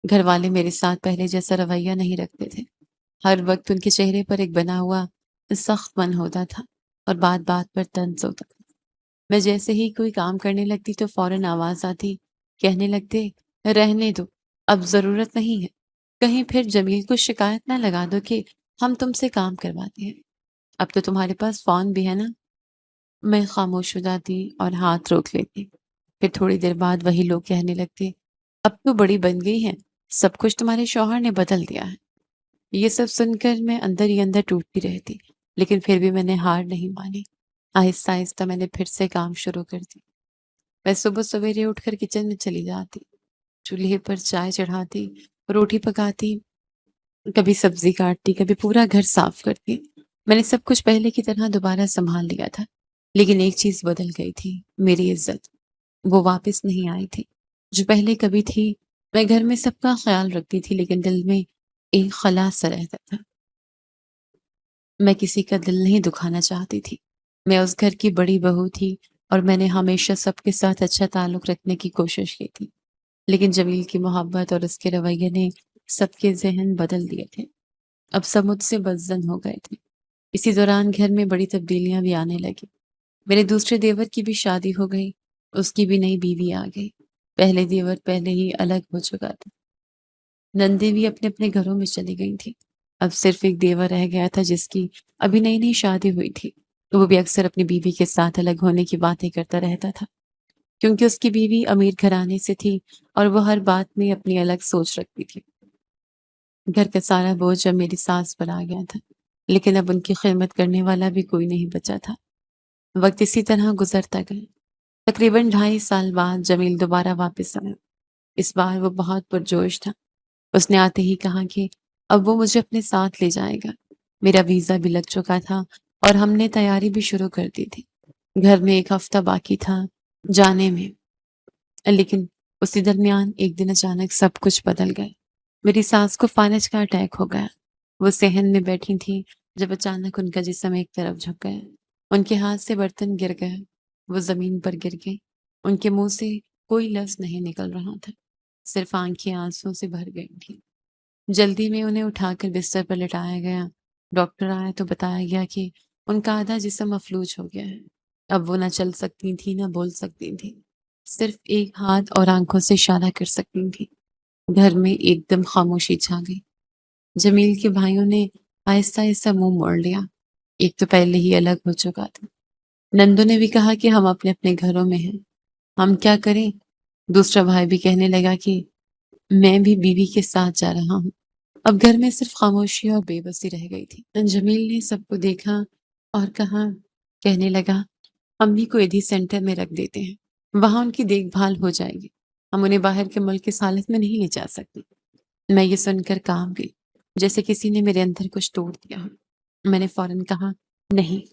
گھر والے میرے ساتھ پہلے جیسا رویہ نہیں رکھتے تھے۔ ہر وقت ان کے چہرے پر ایک بنا ہوا سخت من ہوتا تھا اور بات بات پر طنز ہوتا تھا۔ میں جیسے ہی کوئی کام کرنے لگتی تو فوراً آواز آتی، کہنے لگتے رہنے دو، اب ضرورت نہیں ہے، کہیں پھر جمیل کو شکایت نہ لگا دو کہ ہم تم سے کام کرواتے ہیں، اب تو تمہارے پاس فون بھی ہے نا۔ میں خاموش ہو جاتی اور ہاتھ روک لیتی۔ پھر تھوڑی دیر بعد وہی لوگ کہنے لگتے، اب تو بڑی بن گئی ہے، سب کچھ تمہارے شوہر نے بدل دیا ہے۔ یہ سب سن کر میں اندر ہی اندر ٹوٹتی رہتی، لیکن پھر بھی میں نے ہار نہیں مانی۔ آہستہ آہستہ میں نے پھر سے کام شروع کر دی۔ میں صبح سویرے اٹھ کر کچن میں چلی جاتی، چولہے پر چائے چڑھاتی، روٹی پکاتی، کبھی سبزی کاٹتی، کبھی پورا گھر صاف کرتی۔ میں نے سب کچھ پہلے کی طرح دوبارہ سنبھال لیا تھا، لیکن ایک چیز بدل گئی تھی، میری عزت۔ وہ واپس نہیں آئی تھی جو پہلے کبھی تھی۔ میں گھر میں سب کا خیال رکھتی تھی، لیکن دل میں ایک خلا سا رہتا تھا۔ میں کسی کا دل نہیں دکھانا چاہتی تھی۔ میں اس گھر کی بڑی بہو تھی اور میں نے ہمیشہ سب کے ساتھ اچھا تعلق رکھنے کی کوشش کی تھی، لیکن جمیل کی محبت اور اس کے رویے نے سب کے ذہن بدل دیے تھے۔ اب سب مجھ سے بدظن ہو گئے تھے۔ اسی دوران گھر میں بڑی تبدیلیاں بھی آنے لگی۔ میرے دوسرے دیور کی بھی شادی ہو گئی، اس کی بھی نئی بیوی آ گئی۔ پہلے دیور پہلے ہی الگ ہو چکا تھا، نندیں بھی اپنے اپنے گھروں میں چلی گئی تھی۔ اب صرف ایک دیور رہ گیا تھا جس کی ابھی نئی نئی شادی ہوئی تھی۔ وہ بھی اکثر اپنی بیوی کے ساتھ الگ ہونے کی باتیں کرتا رہتا تھا، کیونکہ اس کی بیوی امیر گھرانے سے تھی اور وہ ہر بات میں اپنی الگ سوچ رکھتی تھی۔ گھر کا سارا بوجھ اب میری ساس پر آ گیا تھا، لیکن اب ان کی خدمت کرنے والا بھی کوئی نہیں بچا تھا۔ وقت اسی طرح گزرتا گیا۔ تقریباً 2.5 سال بعد جمیل دوبارہ واپس آیا۔ اس بار وہ بہت پرجوش تھا۔ اس نے آتے ہی کہا کہ اب وہ مجھے اپنے ساتھ لے جائے گا۔ میرا ویزا بھی لگ چکا تھا اور ہم نے تیاری بھی شروع کر دی تھی۔ گھر میں 1 ہفتہ باقی تھا جانے میں، لیکن اسی درمیان ایک دن اچانک سب کچھ بدل گیا۔ میری ساس کو فالج کا اٹیک ہو گیا۔ وہ صحن میں بیٹھی تھی جب اچانک ان کا جسم ایک طرف جھک گیا۔ ان کے ہاتھ سے برتن گر گئے، وہ زمین پر گر گئی۔ ان کے منہ سے کوئی لفظ نہیں نکل رہا تھا، صرف آنکھیں آنسوں سے بھر گئی تھیں۔ جلدی میں انہیں اٹھا کر بستر پر لٹایا گیا۔ ڈاکٹر آیا تو بتایا گیا کہ ان کا آدھا جسم مفلوج ہو گیا ہے، اب وہ نہ چل سکتی تھی نہ بول سکتی تھی، صرف ایک ہاتھ اور آنکھوں سے اشارہ کر سکتی تھی۔ گھر میں ایک دم خاموشی چھا گئی۔ جمیل کے بھائیوں نے آہستہ آہستہ منہ موڑ لیا، ایک تو پہلے ہی الگ ہو چکا تھا۔ نندو نے بھی کہا کہ ہم اپنے اپنے گھروں میں ہیں، ہم کیا کریں؟ دوسرا بھائی بھی کہنے لگا کہ میں بھی بیوی کے ساتھ جا رہا ہوں۔ اب گھر میں صرف خاموشی اور بے بسی رہ گئی تھی۔ جمیل نے سب کو دیکھا اور کہنے لگا امی کو ایدھی سینٹر میں رکھ دیتے ہیں، وہاں ان کی دیکھ بھال ہو جائے گی، ہم انہیں باہر کے ملک کی حالت میں نہیں لے جا سکتے۔ میں یہ سن کر کانپ گئی، جیسے کسی نے میرے اندر کچھ توڑ دیا ہو۔ میں نے فوراً کہا نہیں۔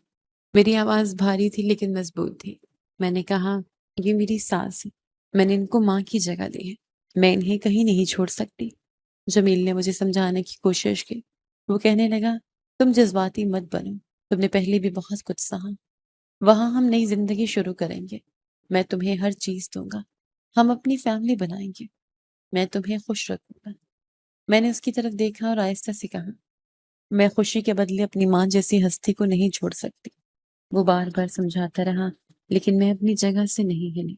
میری آواز بھاری تھی لیکن مضبوط تھی۔ میں نے کہا یہ میری ساس ہے، میں نے ان کو ماں کی جگہ دی ہے، میں انہیں کہیں نہیں چھوڑ سکتی۔ جمیل نے مجھے سمجھانے کی کوشش کی۔ وہ کہنے لگا تم جذباتی مت بنو، تم نے پہلے بھی بہت کچھ سہا، وہاں ہم نئی زندگی شروع کریں گے، میں تمہیں ہر چیز دوں گا، ہم اپنی فیملی بنائیں گے، میں تمہیں خوش رکھوں گا۔ میں نے اس کی طرف دیکھا اور آہستہ سے کہا میں خوشی کے بدلے اپنی ماں جیسی ہستی کو نہیں چھوڑ سکتی۔ وہ بار بار سمجھاتا رہا لیکن میں اپنی جگہ سے نہیں ہلی۔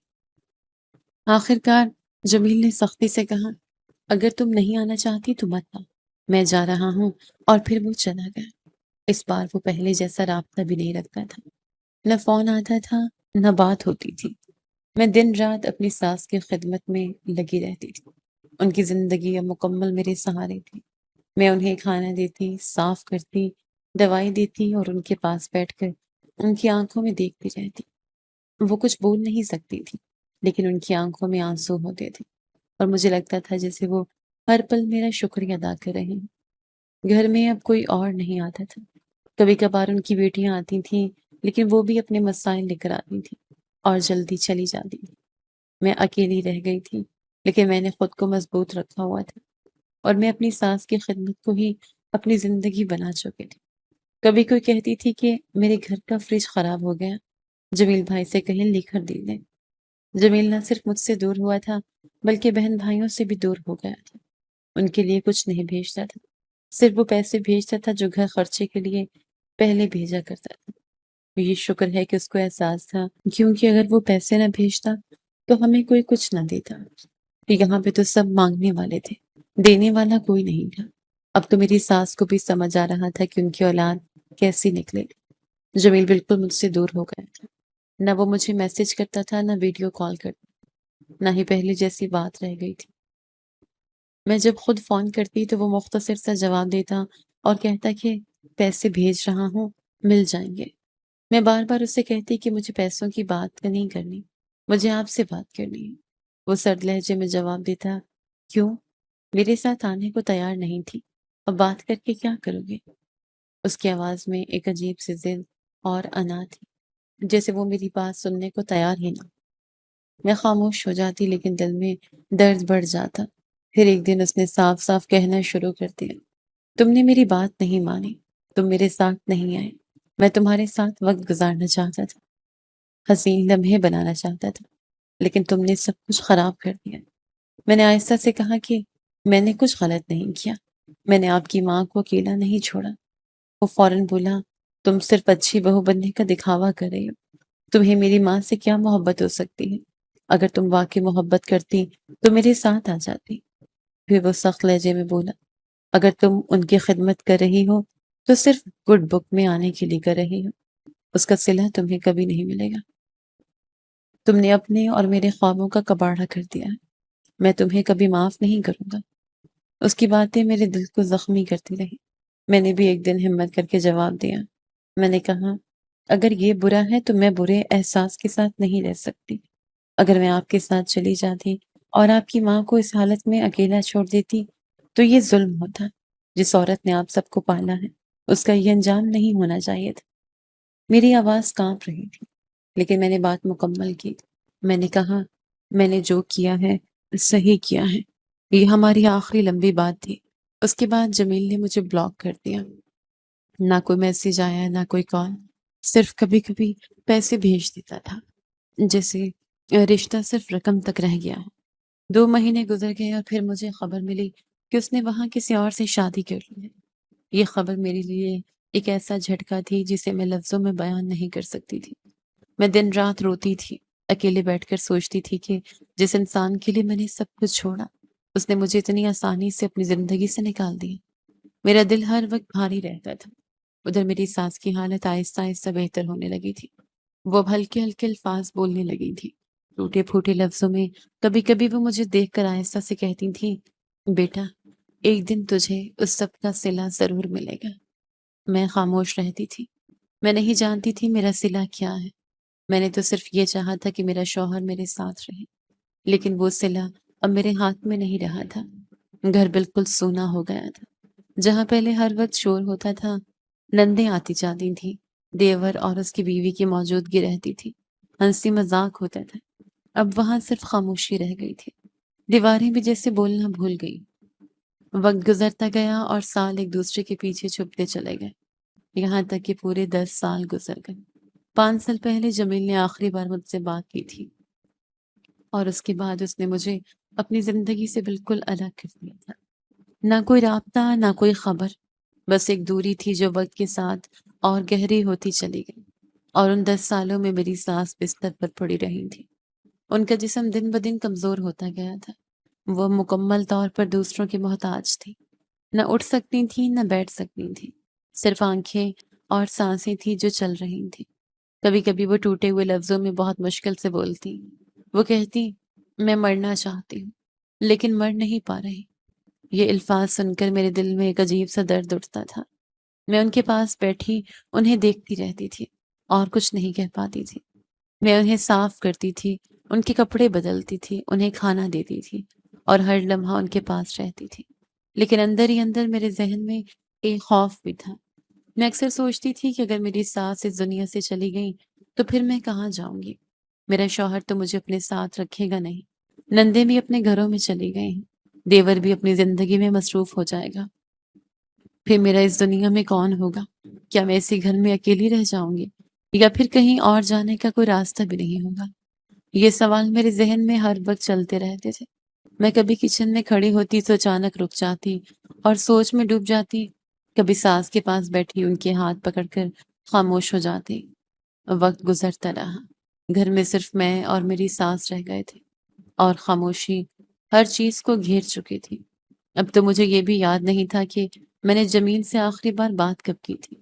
آخر کار جمیل نے سختی سے کہا اگر تم نہیں آنا چاہتی تو مت آؤ، میں جا رہا ہوں، اور پھر وہ چلا گیا۔ اس بار وہ پہلے جیسا رابطہ بھی نہیں رکھتا تھا، نہ فون آتا تھا نہ بات ہوتی تھی۔ میں دن رات اپنی ساس کی خدمت میں لگی رہتی تھی، ان کی زندگی اب مکمل میرے سہارے تھی۔ میں انہیں کھانا دیتی، صاف کرتی، دوائی دیتی اور ان کے پاس بیٹھ کر ان کی آنکھوں میں دیکھتی رہتی۔ وہ کچھ بول نہیں سکتی تھی لیکن ان کی آنکھوں میں آنسو ہوتے تھے اور مجھے لگتا تھا جیسے وہ ہر پل میرا شکریہ ادا کر رہے ہیں۔ گھر میں اب کوئی اور نہیں آتا تھا، کبھی کبھار ان کی بیٹیاں آتی تھیں لیکن وہ بھی اپنے مسائل لے کر آتی تھیں اور جلدی چلی جاتی تھی۔ میں اکیلی رہ گئی تھی لیکن میں نے خود کو مضبوط رکھا ہوا تھا اور میں اپنی ساس کی خدمت کو ہی اپنی زندگی بنا چکی تھی۔ کبھی کوئی کہتی تھی کہ میرے گھر کا فریج خراب ہو گیا، جمیل بھائی سے کہیں لے کر دے دیں۔ جمیل نہ صرف مجھ سے دور ہوا تھا بلکہ بہن بھائیوں سے بھی دور ہو گیا تھا۔ ان کے لیے کچھ نہیں بھیجتا تھا، صرف وہ پیسے بھیجتا تھا جو گھر خرچے کے لیے پہلے بھیجا کرتا تھا۔ یہ شکر ہے کہ اس کو احساس تھا، کیونکہ اگر وہ پیسے نہ بھیجتا تو ہمیں کوئی کچھ نہ دیتا۔ یہاں پہ تو سب مانگنے والے تھے، دینے والا کوئی نہیں تھا۔ اب تو میری ساس کو بھی سمجھ آ رہا تھا کہ ان کی اولاد کیسی نکلے گی۔ جمیل بالکل مجھ سے دور ہو گیا تھا، نہ وہ مجھے میسج کرتا تھا نہ ویڈیو کال کرتا، نہ ہی پہلے جیسی بات رہ گئی تھی۔ میں جب خود فون کرتی تو وہ مختصر سا جواب دیتا اور کہتا کہ پیسے بھیج رہا ہوں، مل جائیں گے۔ میں بار بار اسے کہتی کہ مجھے پیسوں کی بات نہیں کرنی، مجھے آپ سے بات کرنی ہے۔ وہ سرد لہجے میں جواب دیتا کیوں؟ میرے ساتھ آنے کو تیار نہیں تھی، اب بات کر کے کیا کرو گے؟ اس کی آواز میں ایک عجیب سی ضد اور انا تھی، جیسے وہ میری بات سننے کو تیار ہی نہ۔ میں خاموش ہو جاتی لیکن دل میں درد بڑھ جاتا۔ پھر ایک دن اس نے صاف صاف کہنا شروع کر دیا تم نے میری بات نہیں مانی، تم میرے ساتھ نہیں آئے، میں تمہارے ساتھ وقت گزارنا چاہتا تھا، حسین لمحے بنانا چاہتا تھا، لیکن تم نے سب کچھ خراب کر دیا۔ میں نے آہستہ سے کہا کہ میں نے کچھ غلط نہیں کیا، میں نے آپ کی ماں کو اکیلا نہیں چھوڑا۔ وہ فوراً بولا تم صرف اچھی بہو بننے کا دکھاوا کر رہی ہو، تمہیں میری ماں سے کیا محبت ہو سکتی ہے؟ اگر تم واقعی محبت کرتی تو میرے ساتھ آ جاتی۔ پھر وہ سخت لہجے میں بولا اگر تم ان کی خدمت کر رہی ہو تو صرف گڈ بک میں آنے کے لیے کر رہی ہو، اس کا صلہ تمہیں کبھی نہیں ملے گا۔ تم نے اپنے اور میرے خوابوں کا کباڑہ کر دیا ہے، میں تمہیں کبھی معاف نہیں کروں گا۔ اس کی باتیں میرے دل کو زخمی کرتی رہی۔ میں نے بھی ایک دن ہمت کر کے جواب دیا۔ میں نے کہا اگر یہ برا ہے تو میں برے احساس کے ساتھ نہیں رہ سکتی۔ اگر میں آپ کے ساتھ چلی جاتی اور آپ کی ماں کو اس حالت میں اکیلا چھوڑ دیتی تو یہ ظلم ہوتا۔ جس عورت نے آپ سب کو پالا ہے اس کا یہ انجام نہیں ہونا چاہیے تھا۔ میری آواز کانپ رہی تھی لیکن میں نے بات مکمل کی۔ میں نے کہا میں نے جو کیا ہے صحیح کیا ہے، یہ ہماری آخری لمبی بات تھی۔ اس کے بعد جمیل نے مجھے بلاک کر دیا، نہ کوئی میسج آیا نہ کوئی کال، صرف کبھی کبھی پیسے بھیج دیتا تھا، جیسے رشتہ صرف رقم تک رہ گیا ہے۔ 2 مہینے گزر گئے اور پھر مجھے خبر ملی کہ اس نے وہاں کسی اور سے شادی کر لی ہے۔ یہ خبر میرے لیے ایک ایسا جھٹکا تھی جسے میں لفظوں میں بیان نہیں کر سکتی تھی۔ میں دن رات روتی تھی، اکیلے بیٹھ کر سوچتی تھی کہ جس انسان کے لیے میں نے سب کچھ چھوڑا، اس نے مجھے اتنی آسانی سے اپنی زندگی سے نکال دیا۔ میرا دل ہر وقت بھاری رہتا تھا۔ ادھر میری ساس کی حالت آہستہ آہستہ بہتر ہونے لگی تھی۔ وہ اب ہلکے ہلکے الفاظ بولنے لگی تھی، ٹوٹے پھوٹے لفظوں میں۔ کبھی کبھی وہ مجھے دیکھ کر آہستہ سے کہتی تھی، بیٹا ایک دن تجھے اس سب کا صلہ ضرور ملے گا۔ میں خاموش رہتی تھی۔ میں نہیں جانتی تھی میرا صلہ کیا ہے۔ میں نے تو صرف یہ چاہا تھا کہ میرا شوہر میرے ساتھ رہے، لیکن وہ صلہ اب میرے ہاتھ میں نہیں رہا تھا۔ گھر بالکل سونا ہو گیا تھا۔ جہاں پہلے ہر وقت شور ہوتا تھا، نندیں آتی جاتی تھیں، دیور اور اس کی بیوی کی موجودگی رہتی تھی، ہنسی مذاق ہوتا تھا، اب وہاں صرف خاموشی رہ گئی تھی۔ دیواریں بھی جیسے بولنا بھول گئی۔ وقت گزرتا گیا اور سال ایک دوسرے کے پیچھے چھپتے چلے گئے، یہاں تک کہ پورے 10 سال گزر گئے۔ 5 سال پہلے جمیل نے آخری بار مجھ سے بات کی تھی، اور اس کے بعد اس نے مجھے اپنی زندگی سے بالکل الگ کر دیا تھا۔ نہ کوئی رابطہ، نہ کوئی خبر، بس ایک دوری تھی جو وقت کے ساتھ اور گہری ہوتی چلی گئی۔ اور ان 10 سالوں میں میری سانس بستر پر پڑی رہی تھی۔ ان کا جسم دن بدن کمزور ہوتا گیا تھا۔ وہ مکمل طور پر دوسروں کی محتاج تھی۔ نہ اٹھ سکتی تھی، نہ بیٹھ سکتی تھی، صرف آنکھیں اور سانسیں تھی جو چل رہی تھی۔ کبھی کبھی وہ ٹوٹے ہوئے لفظوں میں بہت مشکل سے بولتی۔ وہ کہتی، میں مرنا چاہتی ہوں لیکن مر نہیں پا رہی۔ یہ الفاظ سن کر میرے دل میں ایک عجیب سا درد اٹھتا تھا۔ میں ان کے پاس بیٹھی انہیں دیکھتی رہتی تھی اور کچھ نہیں کہہ پاتی تھی۔ میں انہیں صاف کرتی تھی، ان کے کپڑے بدلتی تھی، انہیں کھانا دیتی تھی اور ہر لمحہ ان کے پاس رہتی تھی، لیکن اندر ہی اندر میرے ذہن میں ایک خوف بھی تھا۔ میں اکثر سوچتی تھی کہ اگر میری ساس اس دنیا سے چلی گئی تو پھر میں کہاں جاؤں گی؟ میرا شوہر تو مجھے اپنے ساتھ رکھے گا نہیں، نندیں بھی اپنے گھروں میں چلی گئی ہیں، دیور بھی اپنی زندگی میں مصروف ہو جائے گا۔ پھر میرا اس دنیا میں کون ہوگا؟ کیا میں اسی گھر میں اکیلی رہ جاؤں گی، یا پھر کہیں اور جانے کا کوئی راستہ بھی نہیں ہوگا؟ یہ سوال میرے ذہن میں ہر وقت چلتے رہتے تھے۔ میں کبھی کچن میں کھڑی ہوتی تو اچانک رک جاتی اور سوچ میں ڈوب جاتی، کبھی ساس کے پاس بیٹھی ان کے ہاتھ پکڑ کر خاموش ہو جاتی۔ وقت گزرتا رہا، گھر میں صرف میں اور میری ساس رہ گئے تھے، اور خاموشی ہر چیز کو گھیر چکی تھی۔ اب تو مجھے یہ بھی یاد نہیں تھا کہ میں نے جمیل سے آخری بار بات کب کی تھی۔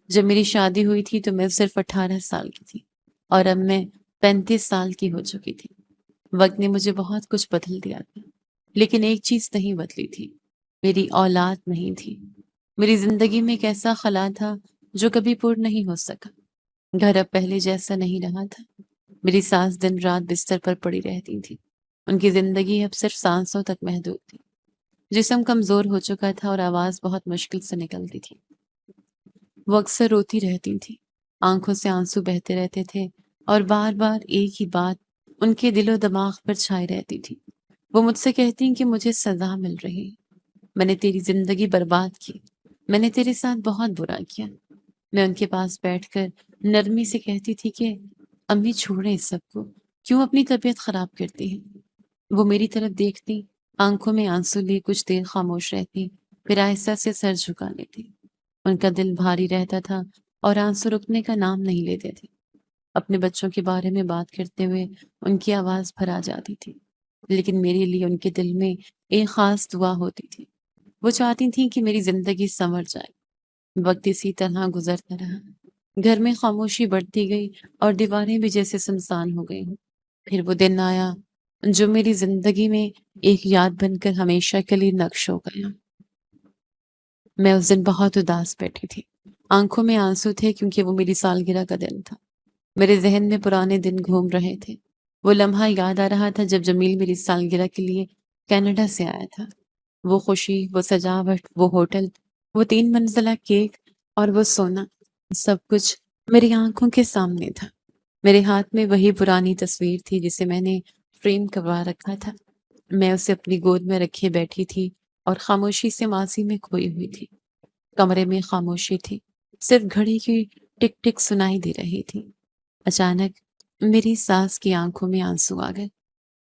جب میری شادی ہوئی تھی تو میں صرف 18 سال کی تھی، اور اب میں 35 سال کی ہو چکی تھی۔ وقت نے مجھے بہت کچھ بدل دیا تھا، لیکن ایک چیز نہیں بدلی تھی، میری اولاد نہیں تھی۔ میری زندگی میں ایک ایسا خلا تھا جو کبھی پر نہیں ہو سکا۔ گھر اب پہلے جیسا نہیں رہا تھا۔ میری ساس دن رات بستر پر پڑی رہتی تھی۔ ان کی زندگی اب صرف سانسوں تک محدود تھی۔ جسم کمزور ہو چکا تھا اور آواز بہت مشکل سے نکلتی تھی۔ وہ اکثر روتی رہتی تھی، آنکھوں سے آنسو بہتے رہتے تھے، اور بار بار ایک ہی بات ان کے دل و دماغ پر چھائی رہتی تھی۔ وہ مجھ سے کہتی کہ مجھے سزا مل رہی ہے، میں نے تیری زندگی برباد کی، میں نے تیرے ساتھ بہت برا کیا۔ میں ان کے پاس بیٹھ کر نرمی سے کہتی تھی کہ امی چھوڑیں اس سب کو، کیوں اپنی طبیعت خراب کرتی ہیں؟ وہ میری طرف دیکھتی، آنکھوں میں آنسو لیے کچھ دیر خاموش رہتی، پھر آہستہ سے سر جھکا لیتی۔ ان کا دل بھاری رہتا تھا اور آنسو رکنے کا نام نہیں لیتے تھے۔ اپنے بچوں کے بارے میں بات کرتے ہوئے ان کی آواز بھر آ جاتی تھی، لیکن میرے لیے ان کے دل میں ایک خاص دعا ہوتی تھی۔ وہ چاہتی تھیں کہ میری زندگی سنور جائے۔ وقت اسی طرح گزرتا رہا، گھر میں خاموشی بڑھتی گئی اور دیواریں بھی جیسے سنسان ہو گئی ہوں۔ پھر وہ دن آیا جو میری زندگی میں ایک یاد بن کر ہمیشہ کے لیے نقش ہو گیا۔ میں اس دن بہت اداس بیٹھی تھی، آنکھوں میں آنسو تھے کیونکہ وہ میری سالگرہ کا دن تھا۔ میرے ذہن میں پرانے دن گھوم رہے تھے۔ وہ لمحہ یاد آ رہا تھا جب جمیل میری سالگرہ کے لیے کینیڈا سے آیا تھا۔ وہ خوشی، وہ سجاوٹ، وہ ہوٹل، وہ 3 منزلہ کیک اور وہ سونا، سب کچھ میری آنکھوں کے سامنے تھا۔ میرے ہاتھ میں وہی پرانی تصویر تھی جسے میں نے فریم کروا رکھا تھا۔ میں اسے اپنی گود میں رکھے بیٹھی تھی اور خاموشی سے ماضی میں کھوئی ہوئی تھی۔ کمرے میں خاموشی تھی، صرف گھڑی کی ٹک ٹک سنائی دے رہی تھی۔ اچانک میری ساس کی آنکھوں میں آنسو آ گئے۔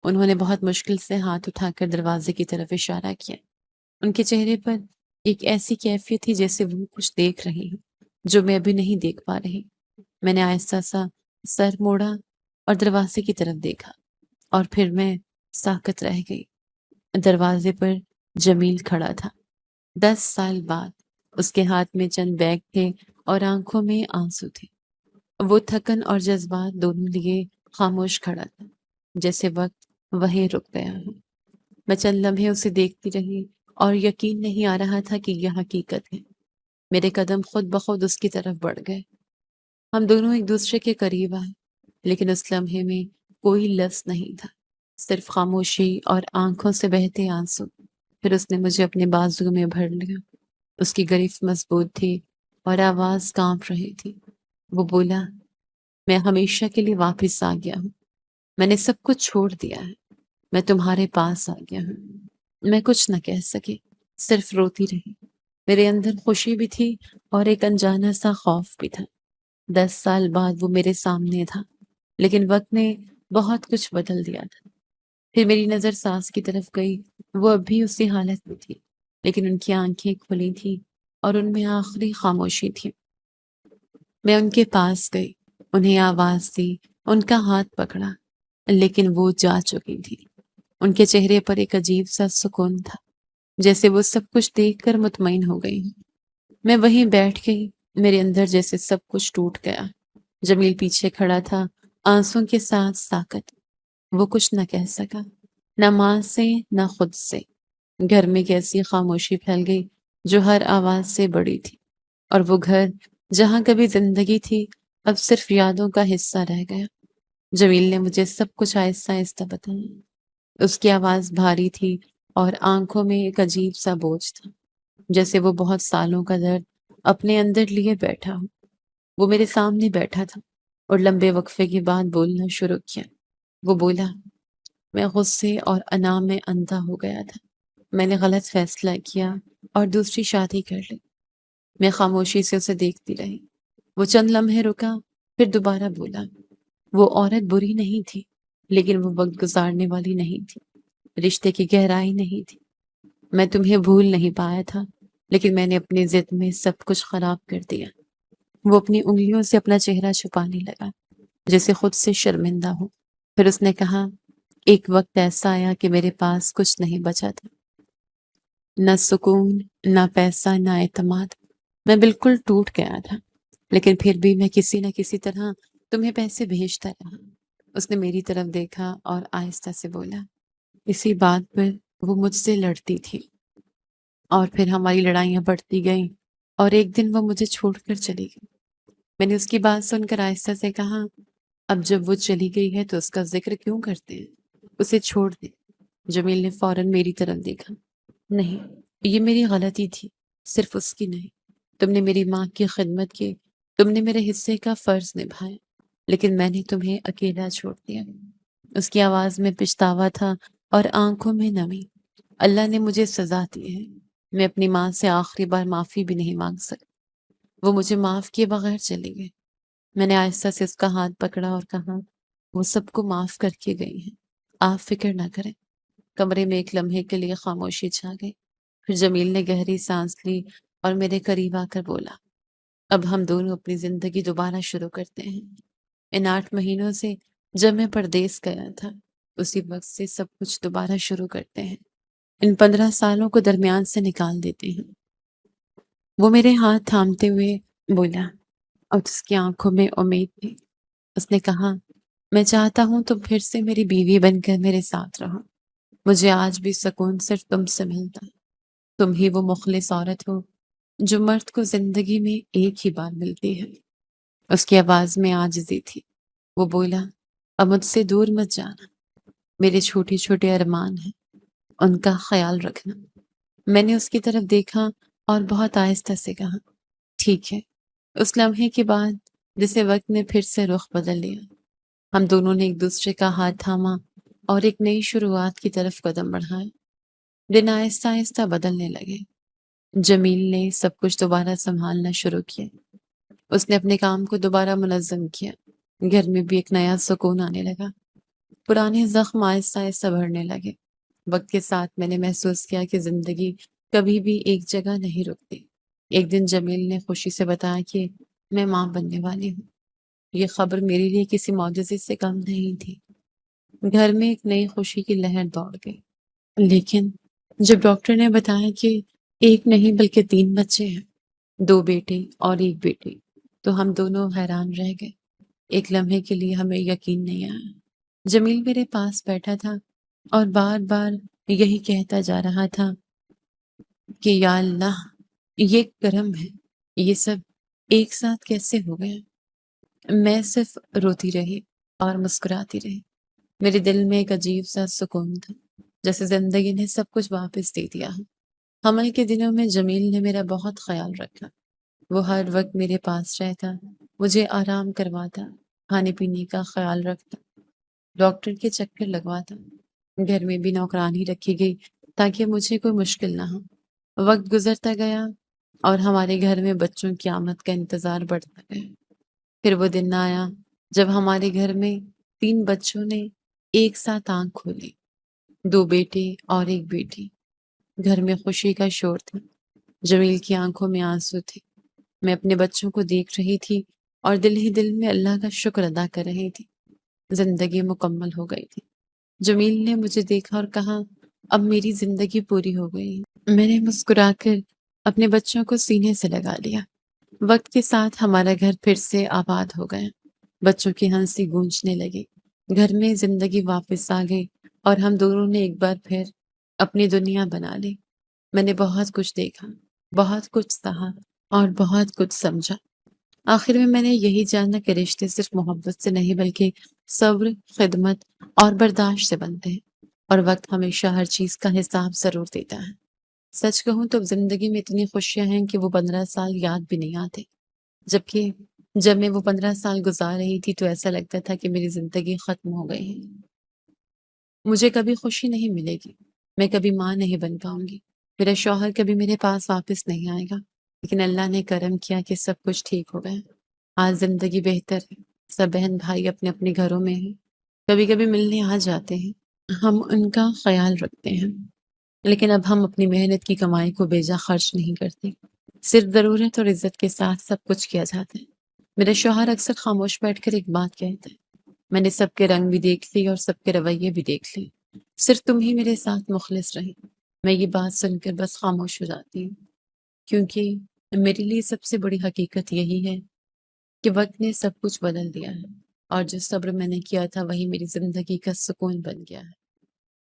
انہوں نے بہت مشکل سے ہاتھ اٹھا کر دروازے کی طرف اشارہ کیا۔ ان کے چہرے پر ایک ایسی کیفیت تھی جیسے وہ کچھ دیکھ رہی ہوں، جو میں ابھی نہیں دیکھ پا رہی۔ میں نے آہستہ سا سر موڑا اور دروازے کی طرف دیکھا اور پھر میں ساکت رہ گئی۔ دروازے پر جمیل کھڑا تھا۔ 10 سال بعد اس کے ہاتھ میں چند بیگ تھے اور آنکھوں میں آنسو تھے۔ وہ تھکن اور جذبات دونوں لیے خاموش کھڑا تھا، جیسے وقت وہیں رک گیا ہو۔ میں چند لمحے اسے دیکھتی رہی اور یقین نہیں آ رہا تھا کہ یہ حقیقت ہے۔ میرے قدم خود بخود اس کی طرف بڑھ گئے۔ ہم دونوں ایک دوسرے کے قریب آئے، لیکن اس لمحے میں کوئی لفظ نہیں تھا، صرف خاموشی اور آنکھوں سے بہتے آنسو۔ پھر اس نے مجھے اپنے بازو میں بھر لیا۔ اس کی گرفت مضبوط تھی اور آواز کانپ رہی تھی۔ وہ بولا، میں ہمیشہ کے لیے واپس آ گیا ہوں۔ میں نے سب کچھ چھوڑ دیا ہے۔ میں تمہارے پاس آ گیا ہوں۔ میں کچھ نہ کہہ سکی، صرف روتی رہی۔ میرے اندر خوشی بھی تھی اور ایک انجانا سا خوف بھی تھا۔ 10 سال بعد وہ میرے سامنے تھا، لیکن وقت نے بہت کچھ بدل دیا تھا۔ پھر میری نظر ساس کی طرف گئی۔ وہ اب بھی اسی حالت میں تھی، لیکن ان کی آنکھیں کھلی تھی اور ان میں آخری خاموشی تھی۔ میں ان کے پاس گئی، انہیں آواز دی، ان کا ہاتھ پکڑا، لیکن وہ جا چکی تھی۔ ان کے چہرے پر ایک عجیب سا سکون تھا، جیسے وہ سب کچھ دیکھ کر مطمئن ہو گئی ہوں۔ میں وہیں بیٹھ گئی، میرے اندر جیسے سب کچھ ٹوٹ گیا۔ جمیل پیچھے کھڑا تھا، آنسوں کے ساتھ ساکت۔ وہ کچھ نہ کہہ سکا، نہ ماں سے نہ خود سے۔ گھر میں ایک ایسی خاموشی پھیل گئی جو ہر آواز سے بڑی تھی، اور وہ گھر جہاں کبھی زندگی تھی اب صرف یادوں کا حصہ رہ گیا۔ جمیل نے مجھے سب کچھ آہستہ آہستہ بتایا۔ اس کی آواز بھاری تھی اور آنکھوں میں ایک عجیب سا بوجھ تھا، جیسے وہ بہت سالوں کا درد اپنے اندر لیے بیٹھا ہو۔ وہ میرے سامنے بیٹھا تھا اور لمبے وقفے کے بعد بولنا شروع کیا۔ وہ بولا، میں غصے اور انا میں اندھا ہو گیا تھا۔ میں نے غلط فیصلہ کیا اور دوسری شادی کر لی۔ میں خاموشی سے اسے دیکھتی رہی۔ وہ چند لمحے رکا، پھر دوبارہ بولا، وہ عورت بری نہیں تھی، لیکن وہ وقت گزارنے والی نہیں تھی، رشتے کی گہرائی نہیں تھی۔ میں تمہیں بھول نہیں پایا تھا، لیکن میں نے اپنی ضد میں سب کچھ خراب کر دیا۔ وہ اپنی انگلیوں سے اپنا چہرہ چھپانے لگا، جیسے خود سے شرمندہ ہو۔ پھر اس نے کہا، ایک وقت ایسا آیا کہ میرے پاس کچھ نہیں بچا تھا، نہ سکون، نہ پیسہ، نہ اعتماد۔ میں بالکل ٹوٹ گیا تھا، لیکن پھر بھی میں کسی نہ کسی طرح تمہیں پیسے بھیجتا رہا۔ اس نے میری طرف دیکھا اور آہستہ سے بولا، اسی بات پر وہ مجھ سے لڑتی تھی، اور پھر ہماری لڑائیاں بڑھتی گئیں، اور ایک دن وہ مجھے چھوڑ کر چلی گئی۔ میں نے اس کی بات سن کر آہستہ سے کہا، اب جب وہ چلی گئی ہے تو اس کا ذکر کیوں کرتے ہیں؟ اسے چھوڑ دے۔ جمیل نے فوراً میری طرف دیکھا۔ نہیں، یہ میری غلطی تھی، صرف اس کی نہیں۔ تم نے میری ماں کی خدمت کی، تم نے میرے حصے کا فرض نبھایا، لیکن میں نے تمہیں اکیلا چھوڑ دیا۔ اس کی آواز میں پچھتاوا تھا اور آنکھوں میں نمی۔ اللہ نے مجھے سزا دی ہے، میں اپنی ماں سے آخری بار معافی بھی نہیں مانگ سکتی۔ وہ مجھے معاف کیے بغیر چلی گئی۔ میں نے آہستہ سے اس کا ہاتھ پکڑا اور کہا، وہ سب کو معاف کر کے گئی ہیں، آپ فکر نہ کریں۔ کمرے میں ایک لمحے کے لیے خاموشی چھا گئی۔ پھر جمیل نے گہری سانس لی اور میرے قریب آ کر بولا، اب ہم دونوں اپنی زندگی دوبارہ شروع کرتے ہیں۔ ان 8 مہینوں سے جب میں پردیس گیا تھا، اسی وقت سے سب کچھ دوبارہ شروع کرتے ہیں۔ ان 15 سالوں کو درمیان سے نکال دیتے ہیں۔ وہ میرے ہاتھ تھامتے ہوئے بولا، اور اس کی آنکھوں میں امید تھی۔ اس نے کہا، میں چاہتا ہوں تم پھر سے میری بیوی بن کر میرے ساتھ رہو۔ مجھے آج بھی سکون صرف تم سے ملتا ہے۔ تم ہی وہ مخلص عورت ہو جو مرد کو زندگی میں ایک ہی بار ملتی ہے۔ اس کی آواز میں عاجزی تھی۔ وہ بولا، اب مجھ سے دور مت جانا، میرے چھوٹے چھوٹے ارمان ہیں، ان کا خیال رکھنا۔ میں نے اس کی طرف دیکھا اور بہت آہستہ سے کہا، ٹھیک ہے۔ اس لمحے کے بعد جسے وقت نے پھر سے رخ بدل لیا، ہم دونوں نے ایک دوسرے کا ہاتھ تھاما اور ایک نئی شروعات کی طرف قدم بڑھائے۔ دن آہستہ آہستہ بدلنے لگے۔ جمیل نے سب کچھ دوبارہ سنبھالنا شروع کیا۔ اس نے اپنے کام کو دوبارہ منظم کیا۔ گھر میں بھی ایک نیا سکون آنے لگا۔ پرانے زخم آہستہ آہستہ بھرنے لگے۔ وقت کے ساتھ میں نے محسوس کیا کہ زندگی کبھی بھی ایک جگہ نہیں رکتی۔ ایک دن جمیل نے خوشی سے بتایا کہ میں ماں بننے والی ہوں۔ یہ خبر میرے لیے کسی معجزے سے کم نہیں تھی۔ گھر میں ایک نئی خوشی کی لہر دوڑ گئی۔ لیکن جب ڈاکٹر نے بتایا کہ ایک نہیں بلکہ 3 بچے ہیں، 2 بیٹے اور 1 بیٹی، تو ہم دونوں حیران رہ گئے۔ ایک لمحے کے لیے ہمیں یقین نہیں آیا۔ جمیل میرے پاس بیٹھا تھا اور بار بار یہی کہتا جا رہا تھا کہ یا اللہ، یہ کرم ہے، یہ سب ایک ساتھ کیسے ہو گیا؟ میں صرف روتی رہی اور مسکراتی رہی۔ میرے دل میں ایک عجیب سا سکون تھا، جیسے زندگی نے سب کچھ واپس دے دیا ہو۔ حمل کے دنوں میں جمیل نے میرا بہت خیال رکھا۔ وہ ہر وقت میرے پاس رہتا، مجھے آرام کرواتا، کھانے پینے کا خیال رکھتا، ڈاکٹر کے چکر لگواتا۔ گھر میں بھی نوکرانی رکھی گئی تاکہ مجھے کوئی مشکل نہ ہو۔ وقت گزرتا گیا اور ہمارے گھر میں بچوں کی آمد کا انتظار بڑھتا گیا۔ پھر وہ دن آیا جب ہمارے گھر میں 3 بچوں نے ایک ساتھ آنکھ کھولی، 2 بیٹے اور 1 بیٹی۔ گھر میں خوشی کا شور تھا، جمیل کی آنکھوں میں آنسو تھے۔ میں اپنے بچوں کو دیکھ رہی تھی اور دل ہی دل میں اللہ کا شکر ادا کر رہی تھی۔ زندگی مکمل ہو گئی تھی۔ جمیل نے مجھے دیکھا اور کہا، اب میری زندگی پوری ہو گئی۔ میں نے مسکرا کر اپنے بچوں کو سینے سے لگا لیا۔ وقت کے ساتھ ہمارا گھر پھر سے آباد ہو گیا۔ بچوں کی ہنسی گونجنے لگی، گھر میں زندگی واپس آ گئی اور ہم دونوں نے ایک بار پھر اپنی دنیا بنا لی۔ میں نے بہت کچھ دیکھا، بہت کچھ سہا اور بہت کچھ سمجھا۔ آخر میں نے یہی جانا کہ رشتے صرف محبت سے نہیں بلکہ صبر، خدمت اور برداشت سے بنتے ہیں، اور وقت ہمیشہ ہر چیز کا حساب ضرور دیتا ہے۔ سچ کہوں تو زندگی میں اتنی خوشیاں ہیں کہ وہ 15 سال یاد بھی نہیں آتے، جبکہ جب میں وہ 15 سال گزار رہی تھی تو ایسا لگتا تھا کہ میری زندگی ختم ہو گئی ہے۔ مجھے کبھی خوشی نہیں ملے گی، میں کبھی ماں نہیں بن پاؤں گی، میرا شوہر کبھی میرے پاس واپس نہیں آئے گا، لیکن اللہ نے کرم کیا کہ سب کچھ ٹھیک ہو گیا۔ آج زندگی بہتر ہے، سب بہن بھائی اپنے اپنے گھروں میں ہیں، کبھی کبھی ملنے آ جاتے ہیں، ہم ان کا خیال رکھتے ہیں، لیکن اب ہم اپنی محنت کی کمائی کو بیجا خرچ نہیں کرتے، صرف ضرورت اور عزت کے ساتھ سب کچھ کیا جاتا ہے۔ میرا شوہر اکثر خاموش بیٹھ کر ایک بات کہتا ہے، میں نے سب کے رنگ بھی دیکھ لی اور سب کے رویے بھی دیکھ لی، صرف تم ہی میرے ساتھ مخلص رہی۔ میں یہ بات سن کر بس خاموش ہو جاتی ہوں، کیونکہ میرے لیے سب سے بڑی حقیقت یہی ہے کہ وقت نے سب کچھ بدل دیا ہے، اور جو صبر میں نے کیا تھا وہی میری زندگی کا سکون بن گیا ہے۔